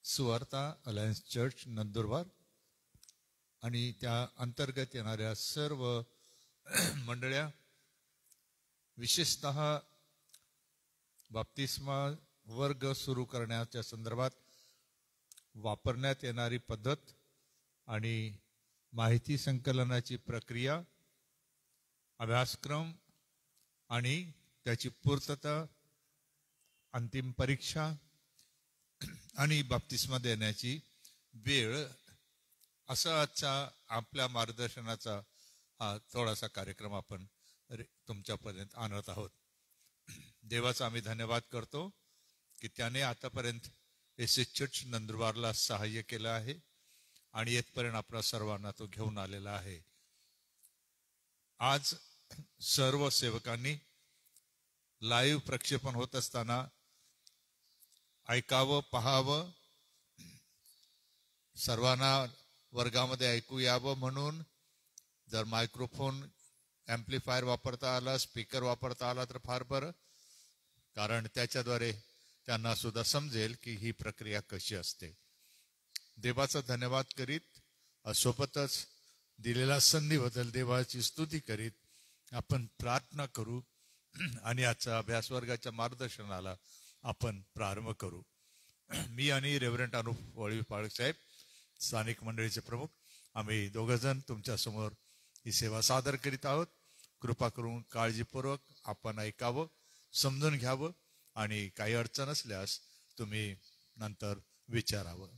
सुवार्ता alliance church Nandurbar आणि त्या अंतर्गत येणाऱ्या सर्व मंडळ्या, विशेषतः बाप्तिस्मा वर्ग सुरू करण्याच्या संदर्भात वापरण्यात येणारी पद्धत आणि माहिती संकलनाची प्रक्रिया, अभ्यासक्रम आणि त्याची पूर्तता, अंतिम परीक्षा आणि बाप्तिस्मा देण्याची वेळ, असा आजचा आपल्या मार्गदर्शनाचा हा थोडासा कार्यक्रम आपण तुमच्यापर्यंत आणत आहोत. देवाचा आम्ही धन्यवाद करतो की त्याने आतापर्यंत एसएस चर्च नंदुरबारला सहाय्य केलं आहे आणि येथपर्यंत आपल्या सर्वांना तो घेऊन आलेला आहे. आज सर्व सेवकांनी लाईव्ह प्रक्षेपण होत असताना ऐकावं, पाहावं, सर्वांना वर्गामध्ये ऐकू यावं म्हणून जर मायक्रोफोन, ॲम्प्लिफायर वापरता आला, स्पीकर वापरता आला तर फार बरं, कारण त्याच्याद्वारे त्यांना सुद्धा समजेल की ही प्रक्रिया कशी असते. देवाचा धन्यवाद करीत, सोबतच दिलेल्या संधीबद्दल देवाची स्तुती करीत आपण प्रार्थना करू आणि आजच्या अभ्यास वर्गाच्या मार्गदर्शनाला आपण प्रारंभ करू. मी आणि रेव्हरंट अनुप वळवी साहेब, स्थानिक मंडळीचे प्रमुख, आम्ही दोघंजण तुमच्या समोर ही सेवा सादर करीत आहोत. कृपा करून काळजीपूर्वक आपण ऐकावं, समजून घ्यावं आणि काही अडचण असल्यास तुम्ही नंतर विचारावं.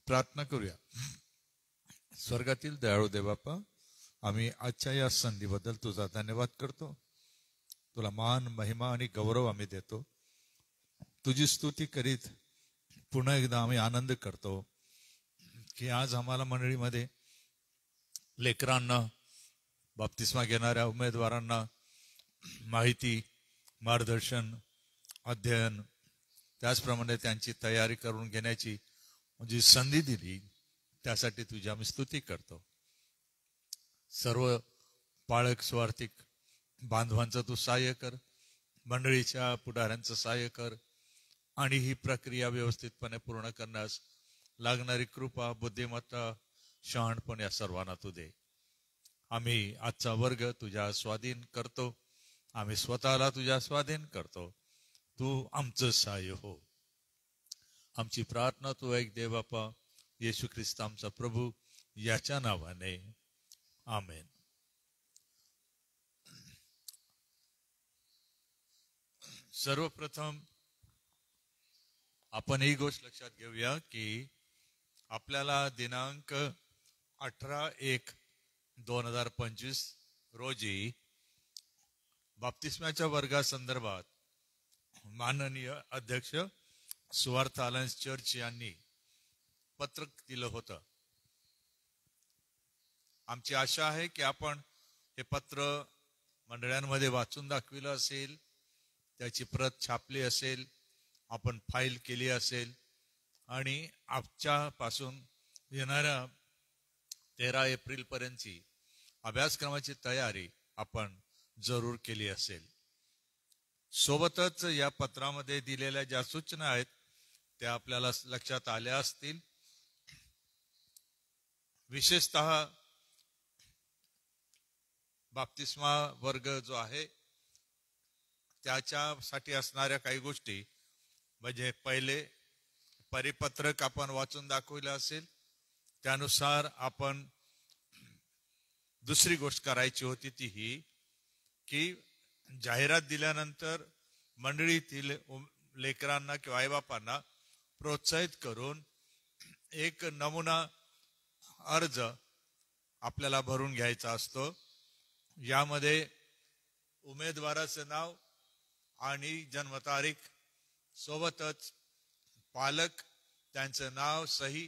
प्रार्थना करूया. स्वर्गातील दयाळू देवबापा, आम्ही आजच्या या संधीबद्दल तुझा धन्यवाद करतो. तुला मान, महिमा आणि गौरव आम्ही देतो. तुझी स्तुती करीत पुन्हा एकदा आम्ही आनंद करतो की आज आम्हाला मंडळीमध्ये लेकरांना, बाप्तिस्मा घेणाऱ्या उमेदवारांना माहिती, मार्गदर्शन, अध्ययन, त्याचप्रमाणे त्यांची तयारी करून घेण्याची जी संधी दिली त्यासाठी तुझी आम्ही स्तुती करतो. सर्व पाळक स्वार्थिक बांधवांचं तू सहाय्य कर, मंडळीच्या पुढाऱ्यांचं सहाय्य कर आणि ही प्रक्रिया व्यवस्थितपणे पूर्ण करण्यास लागणारी कृपा, बुद्धिमत्ता, शहाणपण या सर्वांना तू दे. आम्ही आजचा वर्ग तुझ्या स्वाधीन करतो, आम्ही स्वतःला तुझ्या स्वाधीन करतो. तू आमचं सहाय्य हो. आमची प्रार्थना तू ऐक देवबापा, येशू ख्रिस्त आमचा प्रभू याच्या नावाने, आमेन. सर्वप्रथम आपण ही गोष्ट लक्षात घेऊया की आपल्याला दिनांक 18/1/2025 रोजी बाप्तिस्म्याच्या वर्गासंदर्भात माननीय अध्यक्ष सुवार्ता अलायन्स चर्च यांनी पत्रक दिलं होतं. आमची आशा आहे की आपण हे पत्र मंडळांमध्ये वाचून दाखविलं असेल, त्याची प्रत छापली असेल, आपण फाईल केली असेल आणि आजच्यापासून येणाऱ्या 13 एप्रिल पर्यंतची अभ्यासक्रमाची तयारी आपण जरूर केली असेल. सोबतच या पत्रामध्ये दिलेल्या ज्या सूचना आहेत त्या आपल्याला लक्षात आल्या असतील. विशेषतः बाप्तिस्मा वर्ग जो आहे त्याच्यासाठी असणाऱ्या काही गोष्टी, म्हणजे पहिले परिपत्रक आपण वाचून दाखवलं असेल, त्यानुसार आपण दुसरी गोष्ट करायची होती ती ही की जाहिरात दिल्यानंतर मंडळीतील लेकरांना किंवा आईबापांना प्रोत्साहित करून एक नमुना अर्ज आपल्याला भरून घ्यायचा असतो. यामध्ये उमेदवाराचं नाव आणि जन्मतारीख, सोबतच पालक, त्यांचं नाव, सही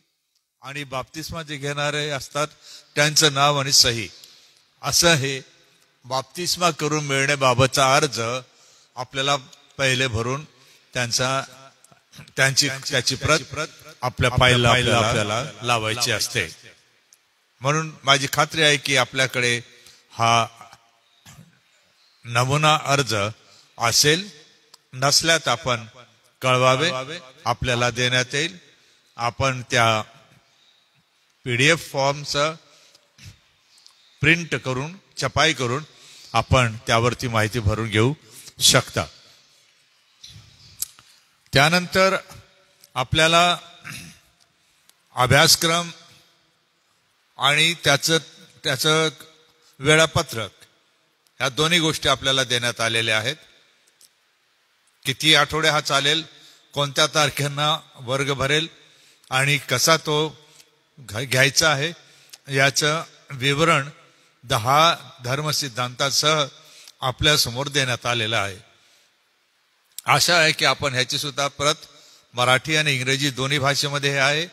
आणि बाप्तिस्मा जे घेणारे असतात त्यांचं नाव आणि सही, असं हे बाप्तिस्मा करून मिळण्याबाबतचा अर्ज आपल्याला पहिले भरून त्याची प्रत आपल्या फाईलला आपल्याला लावायची असते. म्हणून माझी खात्री आहे की आपल्याकडे हा नमुना अर्ज असेल, नसल्यात आपण कळवावे, आपल्याला देण्यात येईल. आपण त्या PDF फॉर्मचं प्रिंट करून छपाई करून आपण त्यावरती माहिती भरून घेऊ शकता. त्यानंतर आपल्याला अभ्यासक्रम आणि त्याचं वेळापत्रक ह्या दोन्ही गोष्टी आपल्याला देण्यात आलेल्या आहेत. किती आठवडे हा चालेल, कोणत्या तारखेंना वर्ग भरेल आणि कसा तो घ्यायचा आहे याचं विवरण 10 धर्मसिद्धांतासह आपल्या समोर देण्यात आलेलं आहे. आशा आहे की आपण ह्याची सुद्धा प्रत मराठी आणि इंग्रजी दोन्ही भाषेमध्ये हे आहे,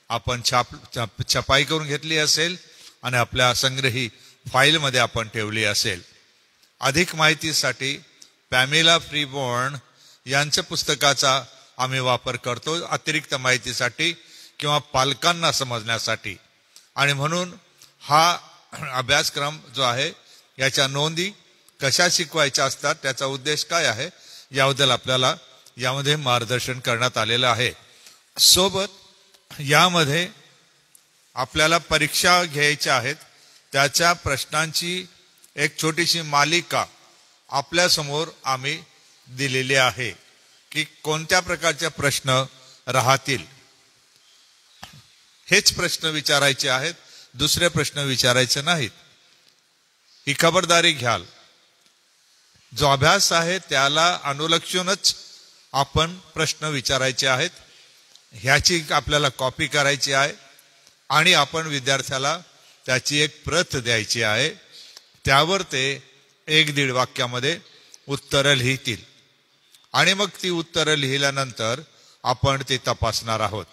आपण छपाई करून घेतली असेल आणि आपल्या संग्रही फाईलमध्ये आपण ठेवली असेल. अधिक माहितीसाठी पॅमेला फ्रीबॉर्न यांच्या पुस्तकाचा आम्ही वापर करतो अतिरिक्त माहितीसाठी किंवा पालकांना समजण्यासाठी. आणि म्हणून हा अभ्यासक्रम जो आहे याच्या नोंदी कशा शिकवायच्या असतात, त्याचा उद्देश काय आहे याबद्दल आपल्याला यामध्ये मार्गदर्शन करण्यात आलेलं आहे. सोबत यामध्ये आपल्याला परीक्षा घ्यायच्या आहेत त्याच्या प्रश्नांची एक छोटीशी मालिका आपल्या समोर आम्ही दिलेली आहे की कोणत्या प्रकारचे प्रश्न राहतील. हेच प्रश्न विचारायचे आहेत, दुसरे प्रश्न विचारायचे नाहीत. ही खबरदारी घ्याल. जो अभ्यास आहे त्याला अनुलक्षूनच आपण प्रश्न विचारायचे आहेत. ह्याची आपल्याला कॉपी करायची आहे आणि आपण विद्यार्थ्याला त्याची एक प्रत द्यायची आहे. त्यावर ते 1-1.5 वाक्यामध्ये उत्तरं लिहितील आणि मग ती उत्तरं लिहिल्यानंतर आपण ती तपासणार आहोत.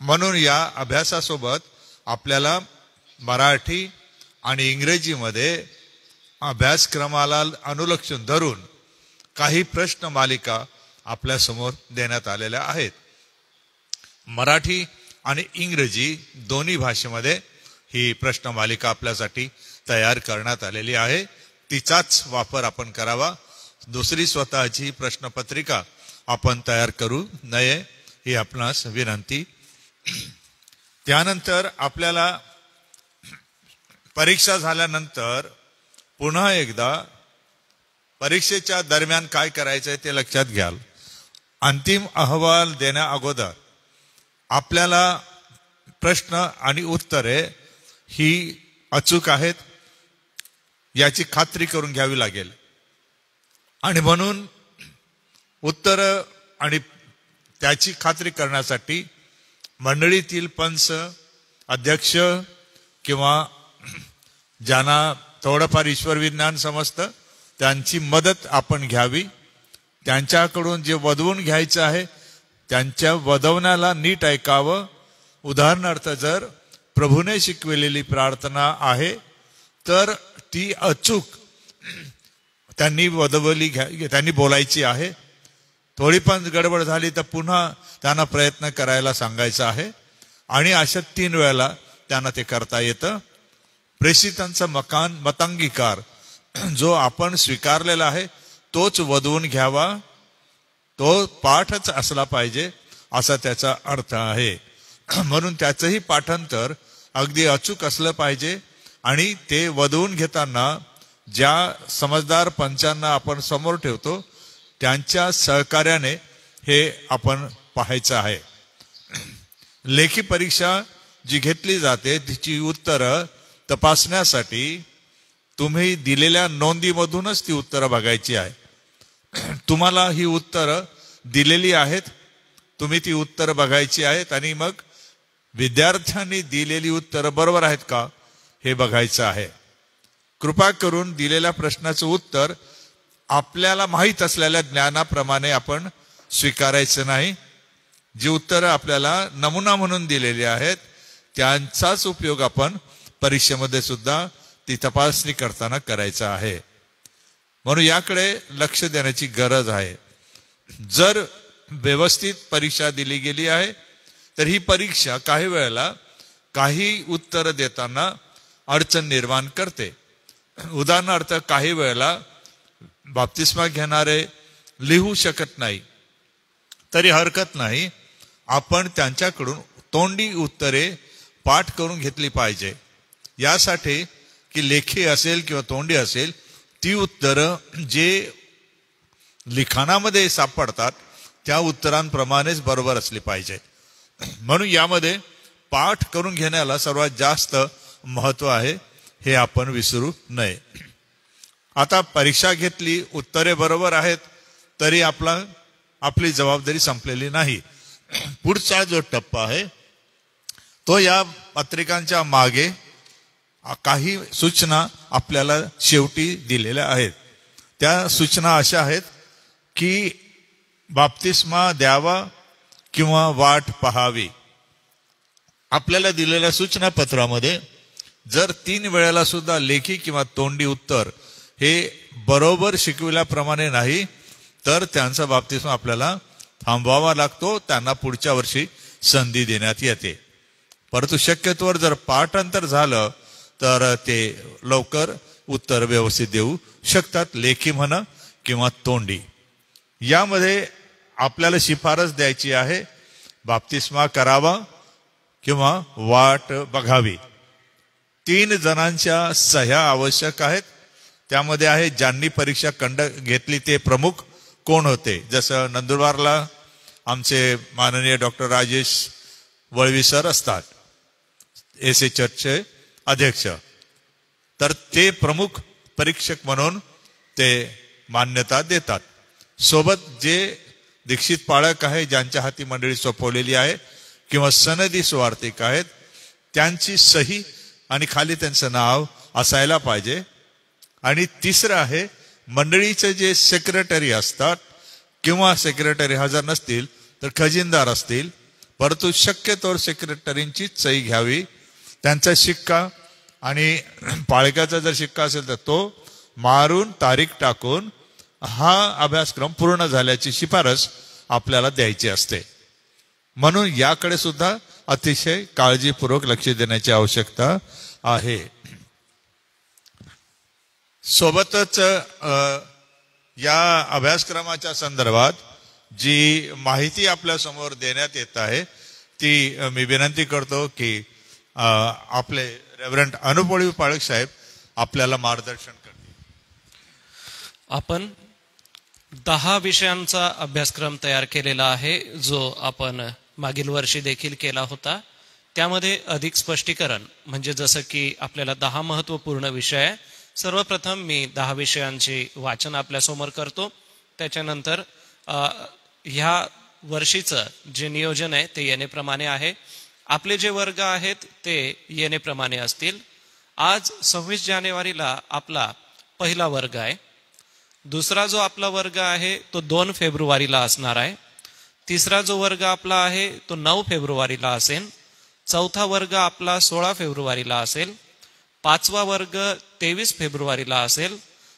म्हणून या अभ्यासासोबत आपल्याला मराठी आणि इंग्रजीमध्ये अभ्यासक्रमाला अनुलक्षून धरून काही प्रश्न मालिका आपल्या समोर देण्यात आलेल्या आहेत. मराठी आणि इंग्रजी दोन्ही भाषेमध्ये ही प्रश्न मालिका आपल्यासाठी तयार करण्यात आलेली आहे. तिचाच वापर आपण करावा. दुसरी स्वतःची प्रश्नपत्रिका आपण तयार करू नये ही आपणास विनंती. त्यानंतर आपल्याला परीक्षा झाल्यानंतर पुन्हा एकदा परीक्षेच्या दरम्यान काय करायचं आहे ते लक्षात घ्याल. अंतिम अहवाल देण्या अगोदर आपल्याला प्रश्न आणि उत्तरे ही अचूक आहेत याची खात्री करून घ्यावी लागेल. आणि म्हणून उत्तर आणि त्याची खात्री करण्यासाठी मंडळीतील पंच, अध्यक्ष किंवा ज्यांना थोडंफार ईश्वर विज्ञान समजतं त्यांची मदत आपण घ्यावी. त्यांच्याकडून जे वदवून घ्यायचं आहे त्यांच्या वदवण्याला नीट ऐकावं. उदाहरणार्थ जर प्रभूने शिकविलेली प्रार्थना आहे तर ती अचूक त्यांनी वदवली त्यांनी बोलायची आहे. थोडी पण गडबड झाली तर पुन्हा त्यांना प्रयत्न करायला सांगायचा आहे आणि अशा 3 वेळेला त्यांना ते करता येतं. प्रेषितांचा मतांगीकार जो आपण स्वीकारलेला आहे तोच वदवून घ्यावा, तो पाठच असला पाहिजे असा त्याचा अर्थ आहे. म्हणून त्याचंही पाठांतर अगदी अचूक असलं पाहिजे आणि ते वदवून घेताना ज्या समजदार पंचांना आपण समोर ठेवतो त्यांच्या सहकार्याने हे आपण पाहायचं आहे. लेखी परीक्षा जी घेतली जाते तिची उत्तरं तपासण्यासाठी तुम्ही दिलेल्या नोंदीमधूनच ती उत्तरं बघायची आहे. तुम्हाला ही उत्तरं दिलेली आहेत, तुम्ही ती उत्तरं बघायची आहेत आणि मग विद्यार्थ्यांनी दिलेली उत्तरं बरोबर आहेत का हे बघायचं आहे. कृपा करून दिलेल्या प्रश्नाचं उत्तर आपल्याला माहीत असलेल्या ज्ञानाप्रमाणे आपण स्वीकारायचं नाही. जी उत्तरं आपल्याला नमुना म्हणून दिलेली आहेत त्यांचाच उपयोग आपण परीक्षेमध्ये सुद्धा ती तपासणी करताना करायचा आहे. म्हणून याकडे लक्ष देण्याची गरज आहे. जर व्यवस्थित परीक्षा दिली गेली आहे तर ही परीक्षा काही वेळेला काही उत्तर देताना अडचण निर्माण करते. उदाहरणार्थ काही वेळेला बाप्तिस्मा घेणारे लिहू शकत नाही तरी हरकत नाही, आपण त्यांच्याकडून तोंडी उत्तरे पाठ करून घेतली पाहिजे. यासाठी की लेखी असेल किंवा तोंडी असेल, ती उत्तरं जे लिखाणामध्ये सापडतात त्या उत्तरांप्रमाणेच बरोबर असली पाहिजे. म्हणून यामध्ये पाठ करून घेण्याला सर्वात जास्त महत्व आहे, हे आपण विसरू नये. आता परीक्षा घेतली, उत्तरे बरोबर आहेत तरी आपली जबाबदारी संपलेली नाही. पुढचा जो टप्पा आहे तो या पत्रिकांच्या मागे काही सूचना आपल्याला शेवटी दिलेल्या आहेत. त्या सूचना अशा आहेत की बाप्तिस्मा द्यावा किंवा वाट पाहावी. आपल्याला दिलेल्या सूचना पत्रामध्ये जर 3 वेळेला सुद्धा लेखी किंवा तोंडी उत्तर हे बरोबर शिकविल्याप्रमाणे नाही तर त्यांचा बाप्तिस्मा आपल्याला थांबवावा लागतो, त्यांना पुढच्या वर्षी संधी देण्यात येते. परंतु शक्यतोवर जर पाठांतर झालं तर ते लवकर उत्तर व्यवस्थित देऊ शकतात, लेखी म्हणा किंवा तोंडी. यामध्ये आपल्याला शिफारस द्यायची आहे, बाप्तिस्मा करावा किंवा वाट बघावी. 3 जणांच्या सह्या आवश्यक आहेत. त्यामध्ये आहे ज्यांनी परीक्षा घेतली ते प्रमुख कोण होते. जसं नंदुरबारला आमचे माननीय डॉक्टर राजेश वळवी सर असतात, एस.ए. चर्चचे अध्यक्ष, तर ते प्रमुख परीक्षक म्हणून ते मान्यता देतात. सोबत जे दीक्षित पाळक आहे, ज्यांच्या हाती मंडळी सोपवलेली आहे किंवा सनदी सुवार्तिक आहेत, त्यांची सही आणि खाली त्यांचं नाव असायला पाहिजे. आणि तिसरं आहे मंडळीचे जे सेक्रेटरी असतात किंवा सेक्रेटरी हजर नसतील तर खजिनदार असतील, परंतु शक्यतोवर सेक्रेटरींची सही घ्यावी. त्यांचा शिक्का आणि पाळक्याचा जर शिक्का असेल तर तो मारून तारीख टाकून हा अभ्यासक्रम पूर्ण झाल्याची शिफारस आपल्याला द्यायची असते. म्हणून याकडे सुद्धा अतिशय काळजीपूर्वक लक्ष देण्याची आवश्यकता आहे. सोबतच या अभ्यासक्रमाच्या संदर्भात जी माहिती आपल्या समोर देण्यात येत आहे ती मी विनंती करतो की आपले रेव्हरंड अनुपळी पाळक साहेब आपल्याला मार्गदर्शन करतील. आपण 10 विषयांचा अभ्यासक्रम तयार केलेला आहे, जो आपण मागील वर्षी देखील केला होता. त्यामध्ये अधिक स्पष्टीकरण म्हणजे जसं की आपल्याला 10 महत्वपूर्ण विषय आहे. सर्वप्रथम मी 10 विषयांचे वाचन आपल्यासमोर करतो. त्याच्यानंतर ह्या वर्षीचं जे नियोजन आहे ते येणेप्रमाणे आहे. आपले जे वर्ग आहेत ते येणेप्रमाणे असतील. आज 26 जानेवारीला आपला पहिला वर्ग आहे. दुसरा जो आपला वर्ग आहे तो 2 फेब्रुवारीला असणार आहे. तिसरा जो वर्ग आपला आहे तो 9 फेब्रुवारीला असेल. चौथा वर्ग आपला 16 फेब्रुवारीला असेल. 5वा वर्ग 23 फेब्रुवारीला असेल.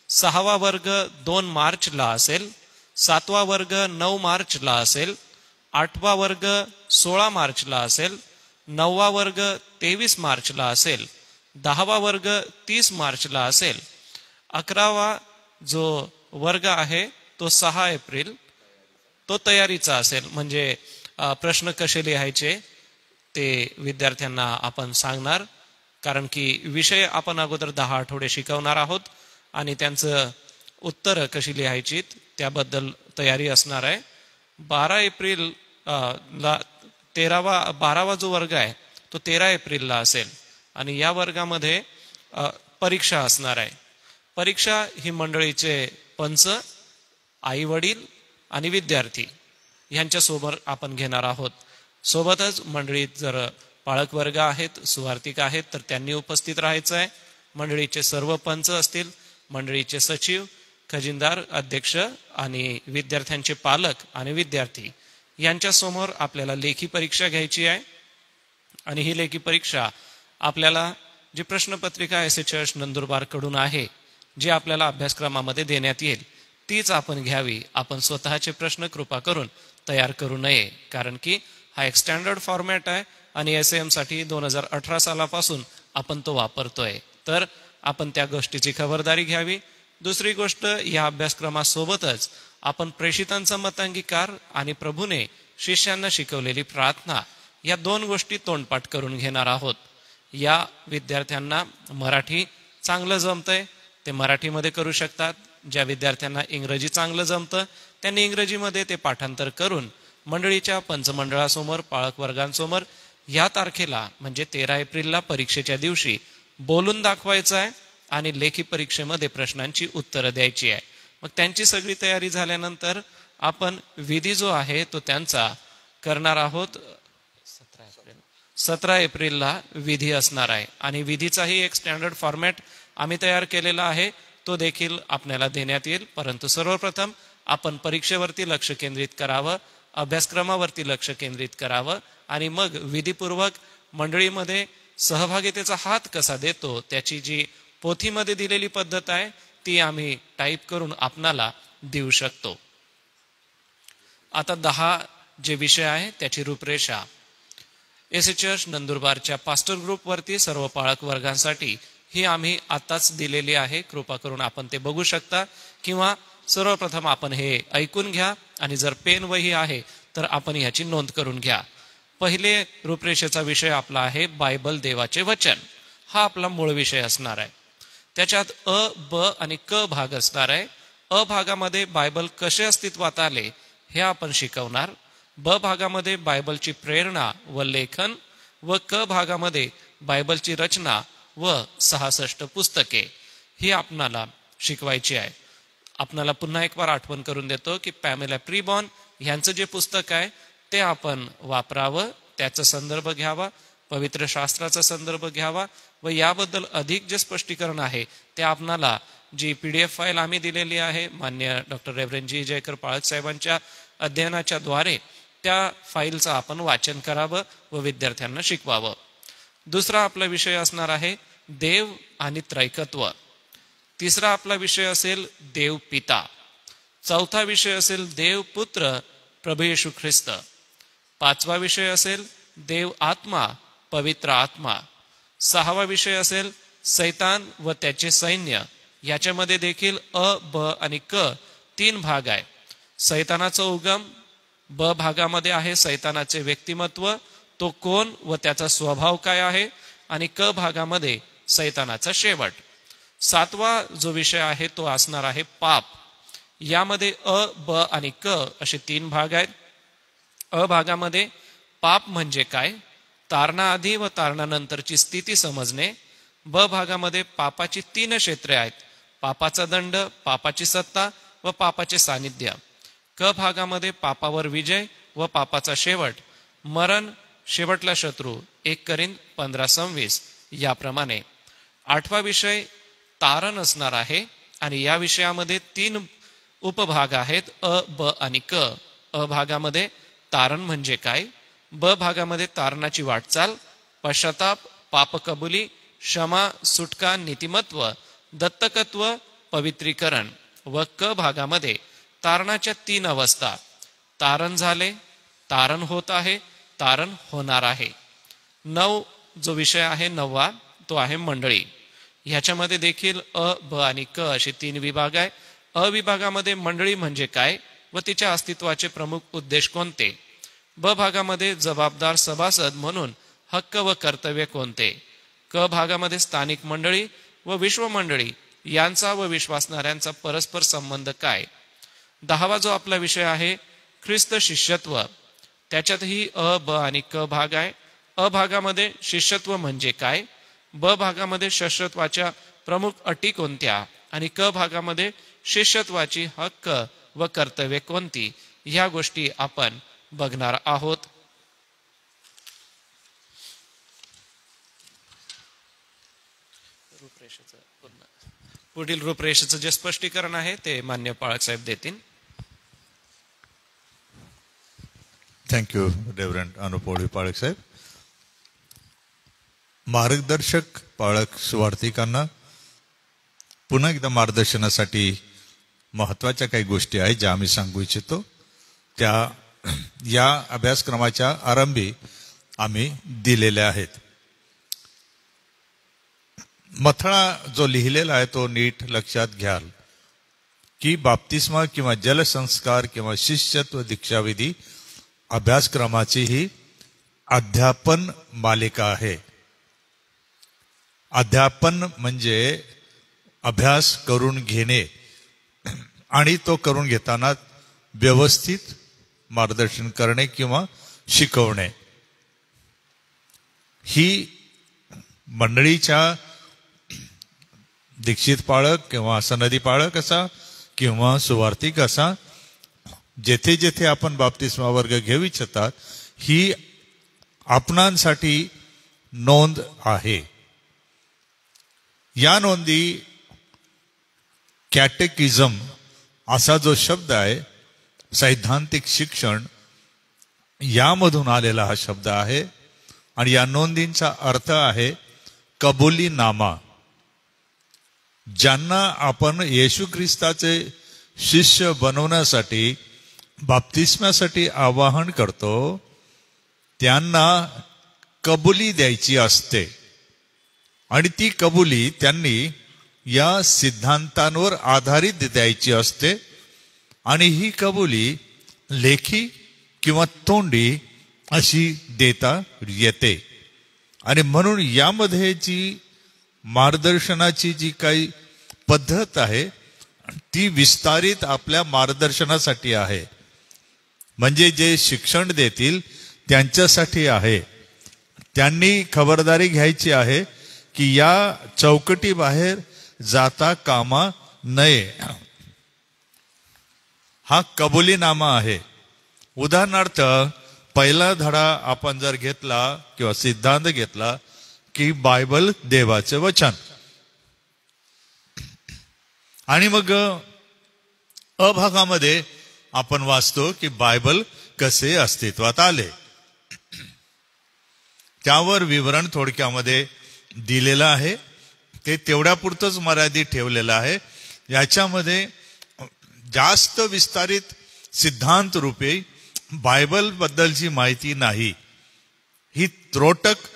6वा वर्ग 2 मार्चला असेल. 7वा वर्ग 9 मार्चला असेल. 8वा वर्ग 16 मार्चला असेल. 9वा वर्ग 23 मार्चला असेल. 10वा वर्ग 30 मार्चला असेल. 11वा जो वर्ग आहे तो 6 एप्रिल तो तयारीचा असेल. म्हणजे प्रश्न कसे लिहायचे ते विद्यार्थ्यांना आपण सांगणार, कारण की विषय आपण अगोदर 10 आठवडे शिकवणार आहोत आणि त्यांचं उत्तरं कशी लिहायची त्याबद्दल तयारी असणार आहे. 12 एप्रिल ला 12वा जो वर्ग आहे तो 13 एप्रिलला असेल आणि या वर्गामध्ये परीक्षा असणार आहे. परीक्षा ही मंडळीचे पंच, आई वडील आणि विद्यार्थी यांच्यासोबत आपण घेणार आहोत. सोबतच मंडळीत जर पाळक वर्ग आहेत, सुवार्तिक आहेत तर त्यांनी उपस्थित राहायचं आहे. मंडळीचे सर्व पंच असतील, मंडळीचे सचिव, खजिनदार, अध्यक्ष आणि विद्यार्थ्यांचे पालक आणि विद्यार्थी यांच्यासमोर आपल्याला लेखी परीक्षा घ्यायची आहे. आणि ही लेखी परीक्षा आपल्याला जी प्रश्नपत्रिका एस.ए. चर्च नंदुरबार कडून आहे, जी आपल्याला अभ्यासक्रमामध्ये देण्यात येईल, तीच आपण घ्यावी. आपण स्वतःचे प्रश्न कृपा करून तयार करू नये, कारण की हा एक स्टँडर्ड फॉर्मॅट आहे आणि SAM साठी 2018 सालापासून आपण तो वापरतोय. तर आपण त्या गोष्टीची खबरदारी घ्यावी. दुसरी गोष्ट, या अभ्यासक्रमासोबतच आपण प्रेषितांचा मतांगीकार आणि प्रभूने शिष्यांना शिकवलेली प्रार्थना, या 2 गोष्टी तोंडपाठ करून घेणार आहोत. या विद्यार्थ्यांना मराठी चांगलं जमतंय ते मराठीमध्ये करू शकतात. ज्या विद्यार्थ्यांना इंग्रजी चांगलं जमतं त्यांनी इंग्रजीमध्ये ते पाठांतर करून मंडळीच्या पंचमंडळासमोर, पाळक वर्गांसमोर या तारखेला म्हणजे 13 एप्रिलला परीक्षेच्या दिवशी बोलून दाखवायचं आहे आणि लेखी परीक्षेमध्ये प्रश्नांची उत्तरं द्यायची आहे. मग त्यांची सगळी तयारी झाल्यानंतर आपण विधी जो आहे तो त्यांचा करणार आहोत. 17 एप्रिलला विधी असणार आहे आणि विधीचाही एक स्टँडर्ड फॉर्मॅट आम्ही तयार केलेला आहे, तो देखील आपल्याला देण्यात येईल. परंतु सर्वप्रथम आपण परीक्षेवरती लक्ष केंद्रित करावं, अभ्यासक्रमावरती लक्ष केंद्रित करावं आणि मग विधीपूर्वक मंडळीमध्ये सहभागितेचा हात कसा देतो त्याची जी पोथीमध्ये दिलेली पद्धत आहे ती आम्ही टाईप करून आपणाला देऊ शकतो. आता 10 जे विषय आहे त्याची रूपरेषा एस चर्च नंदुरबारच्या पास्टर ग्रुपवरती सर्व पाळक वर्गांसाठी ही आम्ही आताच दिलेली आहे. कृपा करून आपण ते बघू शकता किंवा सर्वप्रथम आपण हे ऐकून घ्या आणि जर पेन वही आहे तर आपण ह्याची नोंद करून घ्या. पहिले रूपरेषेचा विषय आपला आहे बायबल देवाचे वचन. हा आपला मूळ विषय असणार आहे. त्याच्यात अ, ब आणि क भाग असणार आहे. अ भागामध्ये बायबल कसे अस्तित्वात आले हे आपण शिकवणार. ब भागामध्ये बायबलची प्रेरणा व लेखन व क भागामध्ये बायबलची रचना व 66 पुस्तके ही आपणाला शिकवायची आहे. आपणाला पुन्हा एक बार आठवण करून देतो की पॅमेला प्रीबॉर्न यांचं जे पुस्तक आहे ते आपण वापरावं, त्याचा संदर्भ घ्यावा, पवित्र शास्त्राचा संदर्भ घ्यावा व याबद्दल अधिक जे स्पष्टीकरण आहे ते आपणाला जी PDF फाईल आम्ही दिलेली आहे मान्य डॉक्टर रेव्हरंड जी जयकर पाळक साहेबांच्या अध्ययनाच्या द्वारे त्या फाईलचं आपण वाचन करावं व विद्यार्थ्यांना शिकवावं. दुसरा आपला विषय असणार आहे देव आणि त्रैकत्व. तिसरा आपला विषय असेल देव पिता. चौथा विषय असेल देव पुत्र प्रभू येशू ख्रिस्त. 5वा विषय असेल देव आत्मा पवित्र आत्मा. 6वा विषय असेल सैतान व त्याचे सैन्य. याच्यामध्ये देखील अ, ब आणि क 3 भाग आहे. सैतानाचा उगम ब भागामध्ये आहे सैतानाचे व्यक्तिमत्व, तो कोण व त्याचा स्वभाव काय आहे, आणि क भागामध्ये सैतानाचा शेवट. 7वा जो विषय आहे तो असणार आहे पाप. यामध्ये अ, ब आणि क असे 3 भाग आहेत. अ भागामध्ये पाप म्हणजे काय, तारणाआधी व तारणानंतरची स्थिती समजणे. ब भागामध्ये पापाची 3 क्षेत्रे आहेत, पापाचा दंड, पापाची सत्ता व पापाचे सानिध्य. क भागामध्ये पापावर विजय व पापाचा शेवट, मरण, शेवटला शत्रू 1 करिंथ 15:26 याप्रमाणे. 8वा विषय तारण असणार आहे आणि या विषयामध्ये 3 उपभाग आहेत अ, ब आणि क. अ भागामध्ये तारण म्हणजे काय, ब भागामध्ये तारणाची वाटचाल, पश्चाताप, पापकबुली, क्षमा, सुटका, नीतिमत्व, दत्तकत्व, पवित्रीकरण. व क भागामध्ये तारणाच्या 3 अवस्था, तारण झाले, तारण होत आहे, तारण होणार आहे. 9 जो विषय आहे 9वा तो आहे मंडळी. ह्याच्यामध्ये देखील अ, ब आणि क असे 3 विभाग आहे. अ विभागामध्ये मंडळी म्हणजे काय व तिच्या अस्तित्वाचे प्रमुख उद्देश कोणते. ब भागामध्ये जबाबदार सभासद म्हणून हक्क व कर्तव्य कोणते. क भागामध्ये स्थानिक मंडळी व विश्व मंडळी यांचा व विश्वासणाऱ्यांचा परस्पर संबंध काय. 10वा जो आपला विषय आहे ख्रिस्त शिष्यत्व. त्याच्यातही अ, ब आणि क भाग आहे. अ भागामध्ये शिष्यत्व म्हणजे काय, ब भागामध्ये शिष्यत्वाच्या प्रमुख अटी कोणत्या आणि क भागामध्ये शिष्यत्वाची हक्क व कर्तव्ये कोणती, ह्या गोष्टी आपण बघणार आहोत. पुढील रूपरेषेचं जे स्पष्टीकरण आहे ते मान्य पाळक साहेब देतील. थँक्यू रेव्हरंड अनुपौळी पाळक साहेब. मार्गदर्शक पाळक सुवार्थिकांना पुन्हा एकदा मार्गदर्शनासाठी महत्वाच्या काही गोष्टी आहेत ज्या आम्ही सांगू इच्छितो. त्या या अभ्यासक्रमाच्या आरंभी आम्ही दिलेल्या आहेत. मथळा जो लिहिलेला आहे तो नीट लक्षात घ्याल की बाप्तिस्मा किंवा जलसंस्कार किंवा शिष्यत्व दीक्षाविधी अभ्यासक्रमाची ही अध्यापन मालिका आहे. अध्यापन म्हणजे अभ्यास करून घेणे आणि तो करून घेताना व्यवस्थित मार्गदर्शन करणे किंवा शिकवणे. ही मंडळीच्या दीक्षित पाळक किंवा सनदी पाळक असा किंवा सुवार्थिक असा जेथे जेथे आपण बाप्तिस्मा वर्ग घेऊ इच्छितात ही आपणांसाठी नोंद आहे. या नोंदी कॅटेकिझम असा जो शब्द आहे, सैद्धांतिक शिक्षण, यामधून आलेला हा शब्द आहे. आणि या नोंदींचा अर्थ आहे कबुली नामा. ज्यांना आपण येशू ख्रिस्ताचे शिष्य बनवण्यासाठी बाप्तिस्म्यासाठी आवाहन करतो त्यांना कबुली द्यायची असते. आणि ती कबुली त्यांनी या सिद्धांतांवर आधारित द्यायची असते. आणि ही कबुली लेखी किंवा तोंडी अशी देता येते. आणि म्हणून यामध्ये जी मार्गदर्शनाची जी काही पद्धत आहे ती विस्तारित आपल्या मार्गदर्शनासाठी आहे. म्हणजे जे शिक्षण देतील त्यांच्यासाठी आहे. त्यांनी खबरदारी घ्यायची आहे की या चौकटी बाहेर जाता कामा नये. हा कबुलीनामा आहे. उदाहरणार्थ पहिला धडा आपण जर घेतला किंवा सिद्धांत घेतला की बायबल देवाचे वचन, आणि मग अभागामध्ये आपण वाचतो की बायबल कसे अस्तित्वात आले. त्यावर विवरण थोडक्यामध्ये दिलेलं आहे. ते तेवढ्यापुरतंच मर्यादित ठेवलेलं आहे. याच्यामध्ये जास्त विस्तारित सिद्धांत रूपे बायबल बद्दलची माहिती नाही. ही त्रोटक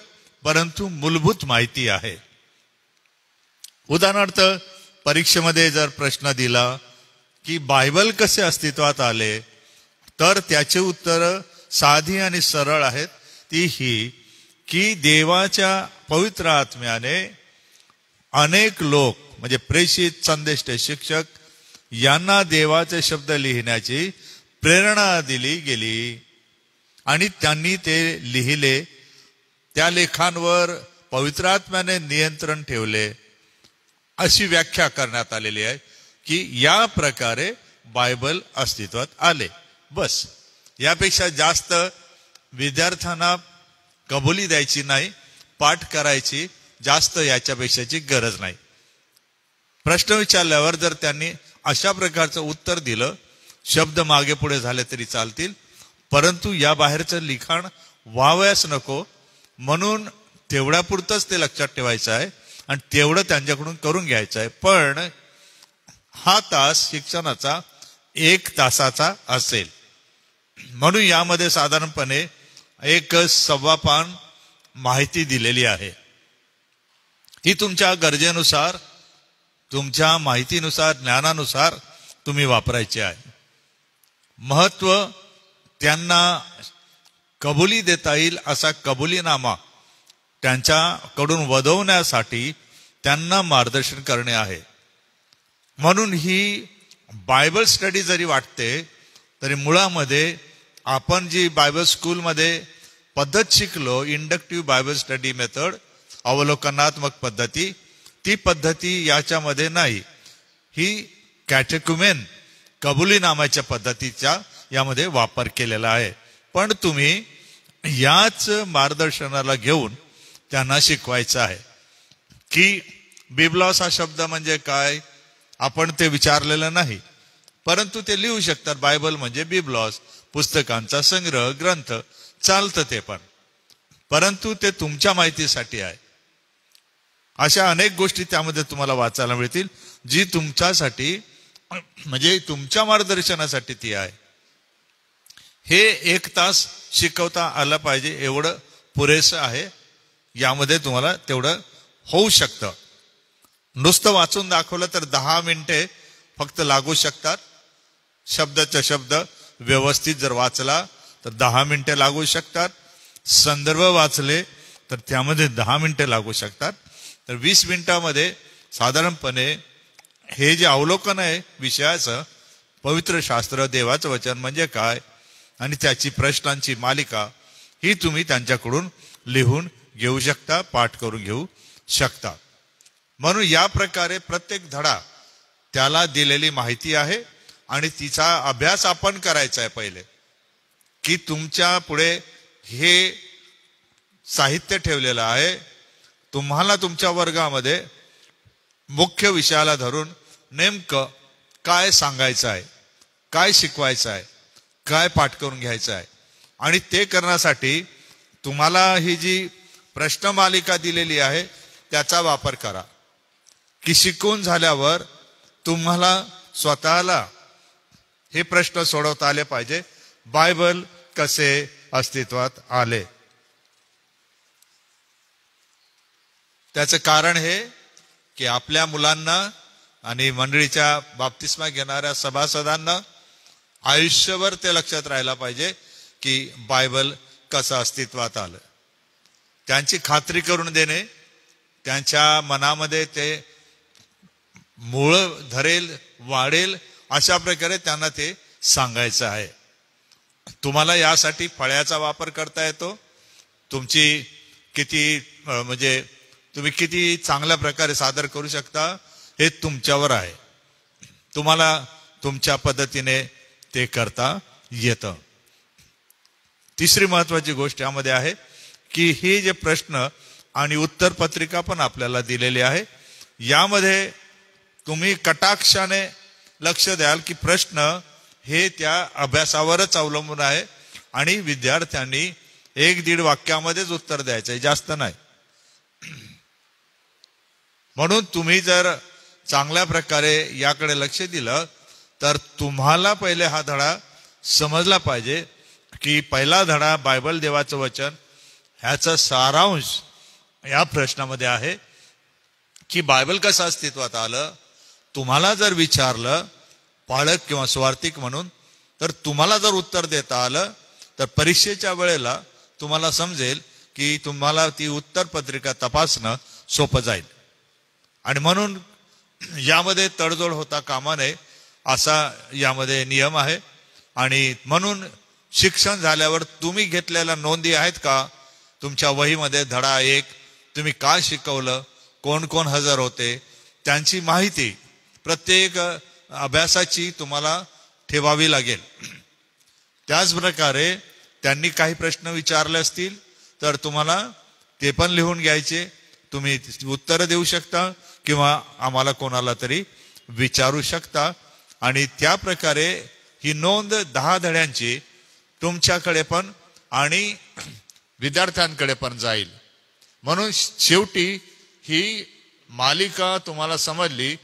परंतु मूलभूत माहिती आहे. उदाहरणार्थ परीक्षेमध्ये जर प्रश्न दिला की बायबल कसे अस्तित्वात आले, तर त्याचे उत्तर साधी आणि सरळ आहेत. ती ही की देवाच्या पवित्र आत्म्याने अनेक लोक म्हणजे प्रेषित संदेष्ट शिक्षक यांना देवाचे शब्द लिहिण्याची प्रेरणा दिली गेली आणि त्यांनी ते लिहिले. त्या लेखांवर पवित्र आत्म्याने नियंत्रण ठेवले अशी व्याख्या करण्यात आलेली आहे की या प्रकारे बायबल अस्तित्वात आले. बस, यापेक्षा जास्त विद्यार्थ्यांना कबुली द्यायची नाही, पाठ करायची जास्त याच्यापेक्षाची गरज नाही. प्रश्न विचारल्यावर जर त्यांनी अशा प्रकारचं उत्तर दिलं, शब्द मागे पुढे झाले तरी चालतील, परंतु या बाहेरचं लिखाण व्हावयास नको म्हणून तेवढ्यापुरतंच ते लक्षात ठेवायचं आहे आणि तेवढं त्यांच्याकडून करून घ्यायचं आहे. पण हा तास शिक्षणाचा 1 तासाचा असेल म्हणून यामध्ये साधारणपणे 1.25 पान माहिती दिलेली आहे. ही तुमच्या गरजेनुसार, तुमच्या माहितीनुसार, ज्ञानानुसार तुम्ही वापरायची आहे. महत्व त्यांना कबुली देता येईल असा कबुलीनामा त्यांच्याकडून वदवण्यासाठी त्यांना मार्गदर्शन करणे आहे. म्हणून ही बायबल स्टडी जरी वाटते तरी मुळामध्ये आपण जी बायबल स्कूलमध्ये पद्धत शिकलो, इंडक्टिव्ह बायबल स्टडी मेथड, अवलोकनात्मक पद्धती, ती पद्धती याच्यामध्ये नाही. ही कॅटेक्युमेन कबुली नामाच्या पद्धतीचा यामध्ये वापर केलेला आहे. पण तुम्ही याच मार्गदर्शनाला घेऊन त्यांना शिकवायचं आहे की बिब्लॉस हा शब्द म्हणजे काय, आपण ते विचारलेलं नाही, परंतु ते लिहू शकतात. बायबल म्हणजे बिब्लॉस, पुस्तकांचा संग्रह, ग्रंथ, चालतं ते पण, परंतु ते तुमच्या माहितीसाठी आहे. अशा अनेक गोष्टी त्यामध्ये तुम्हाला वाचायला मिळतील जी तुमच्यासाठी म्हणजे तुमच्या मार्गदर्शनासाठी ती आहे. हे 1 तास शिकवता आलं पाहिजे एवढं पुरेसं आहे. यामध्ये तुम्हाला तेवढं होऊ शकतं. नुसतं वाचून दाखवलं तर 10 मिनिटे फक्त लागू शकतात. शब्दाचा शब्द व्यवस्थित जर वाचला तर 10 मिनिटे लागू शकतात. संदर्भ वाचले तर त्यामध्ये 10 मिनिटे लागू शकतात. तर 20 मिनिटामध्ये साधारणपणे हे जे अवलोकन आहे विषयाचं, पवित्र शास्त्र, देवाचं वचन म्हणजे काय आणि त्याची प्रश्नांची मालिका, ही तुम्ही त्यांच्याकडून लिहून घेऊ शकता, पाठ करून घेऊ शकता. म्हणून या प्रकारे प्रत्येक धडा त्याला दिलेली माहिती आहे आणि तिचा अभ्यास आपण करायचा आहे पहिले, की तुमच्या पुढे हे साहित्य ठेवलेलं आहे. तुम्हाला तुमच्या वर्गामध्ये मुख्य विषयाला धरून नेमकं काय सांगायचं आहे, काय शिकवायचं आहे, काय पाठ करून घ्यायचं आहे. आणि ते करण्यासाठी तुम्हाला ही जी प्रश्नमालिका दिलेली आहे त्याचा वापर करा, की शिकून झाल्यावर तुम्हाला स्वतःला हे प्रश्न सोडवता आले पाहिजे. बायबल कसे अस्तित्वात आले? त्याचं कारण हे की आपल्या मुलांना आणि मंडळीच्या बाप्तिस्मा घेणाऱ्या सभासदांना आयुष्यभर ते लक्षात राहायला पाहिजे की बायबल कसं अस्तित्वात आलं. त्यांची खात्री करून देणे, त्यांच्या मनामध्ये ते मूळ धरेल, वाढेल, अशा प्रकारे त्यांना ते सांगायचं आहे. तुम्हाला यासाठी फळ्याचा वापर करता येतो. तुमची किती म्हणजे तुम्ही किती चांगल्या प्रकारे सादर करू शकता हे तुमच्यावर आहे. तुम्हाला तुमच्या पद्धतीने ते करता येतं. तिसरी महत्वाची गोष्ट यामध्ये आहे की हे जे प्रश्न आणि उत्तर पत्रिका पण आपल्याला दिलेली आहे, यामध्ये तुम्ही कटाक्षाने लक्ष द्याल की प्रश्न हे त्या अभ्यासावरच अवलंबून आहे आणि विद्यार्थ्यांनी 1-1.5 वाक्यामध्येच उत्तर द्यायचं आहे, जास्त नाही. म्हणून तुम्ही जर चांगल्या प्रकारे याकडे लक्ष दिलं तर तुम्हाला पहिले हा धडा समजला पाहिजे की पहिला धडा बायबल, देवाचं वचन, ह्याचा सारांश या प्रश्नामध्ये आहे की बायबल कसं अस्तित्वात आलं. तुम्हाला जर विचारलं पालक किंवा स्वार्थिक म्हणून, तर तुम्हाला जर उत्तर देता आलं तर परीक्षेच्या वेळेला तुम्हाला समजेल की तुम्हाला ती उत्तर पत्रिका तपासणं सोपं जाईल. आणि म्हणून यामध्ये तडजोड होता कामा नये असा यामध्ये नियम आहे. आणि म्हणून शिक्षण झाल्यावर तुम्ही घेतलेल्या नोंदी आहेत का? तुमच्या वहीमध्ये धडा 1 तुम्ही काय शिकवलं, कोण कोण हजर होते, त्यांची माहिती प्रत्येक अभ्यासाची तुम्हाला ठेवावी लागेल. त्याच प्रकारे त्यांनी काही प्रश्न विचारले असतील तर तुम्हाला ते पण लिहून घ्यायचे. तुम्ही उत्तर देऊ शकता किंवा आम्हाला कोणाला तरी विचारू शकता. आणि त्या प्रकारे ही नोंद 10 धड्यांची तुमच्याकडे पण आणि विद्यार्थ्यांकडे पण जाईल. म्हणून शेवटी ही मालिका तुम्हाला समजली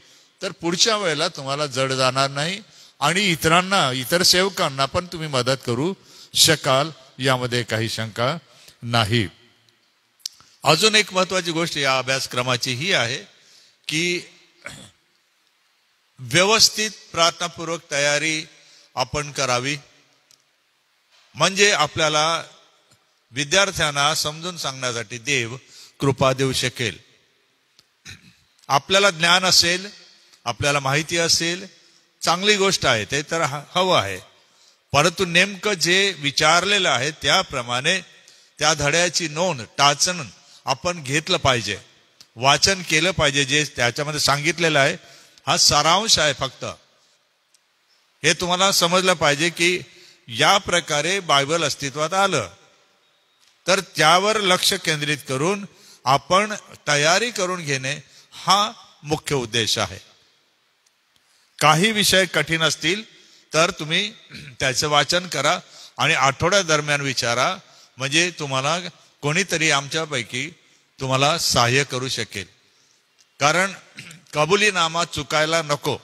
तर पुढच्या वेळेला तुम्हाला जड जाणार नाही आणि इतरांना, इतर सेवकांना पण तुम्ही मदत करू शकाल, यामध्ये काही शंका नाही. अजून एक महत्वाची गोष्ट या अभ्यासक्रमाची ही आहे की व्यवस्थित प्रार्थनापूर्वक तयारी आपण करावी. म्हणजे आपल्याला विद्यार्थ्यांना समजून सांगण्यासाठी देव कृपा देऊ शकेल. आपल्याला ज्ञान असेल, आपल्याला माहिती असेल, चांगली गोष्ट आहे, ते तर हवं आहे. परंतु नेमकं जे विचारलेलं आहे त्याप्रमाणे त्या धड्याची नोंद, टाचण आपण घेतलं पाहिजे, वाचन केलं पाहिजे. जे त्याच्यामध्ये सांगितलेलं आहे हा सारांश आहे फक्त. हे तुम्हाला समजलं पाहिजे की या प्रकारे बायबल अस्तित्वात आलं. तर त्यावर लक्ष केंद्रित करून आपण तयारी करून घेणे हा मुख्य उद्देश आहे. काही विषय कठीण असतील तर तुम्ही त्याचं वाचन करा आणि आठवड्या दरम्यान विचारा, म्हणजे तुम्हाला कोणीतरी आमच्यापैकी तुम्हाला सहाय्य करू शकेल. कारण कबुलीनामा चुकायला नको,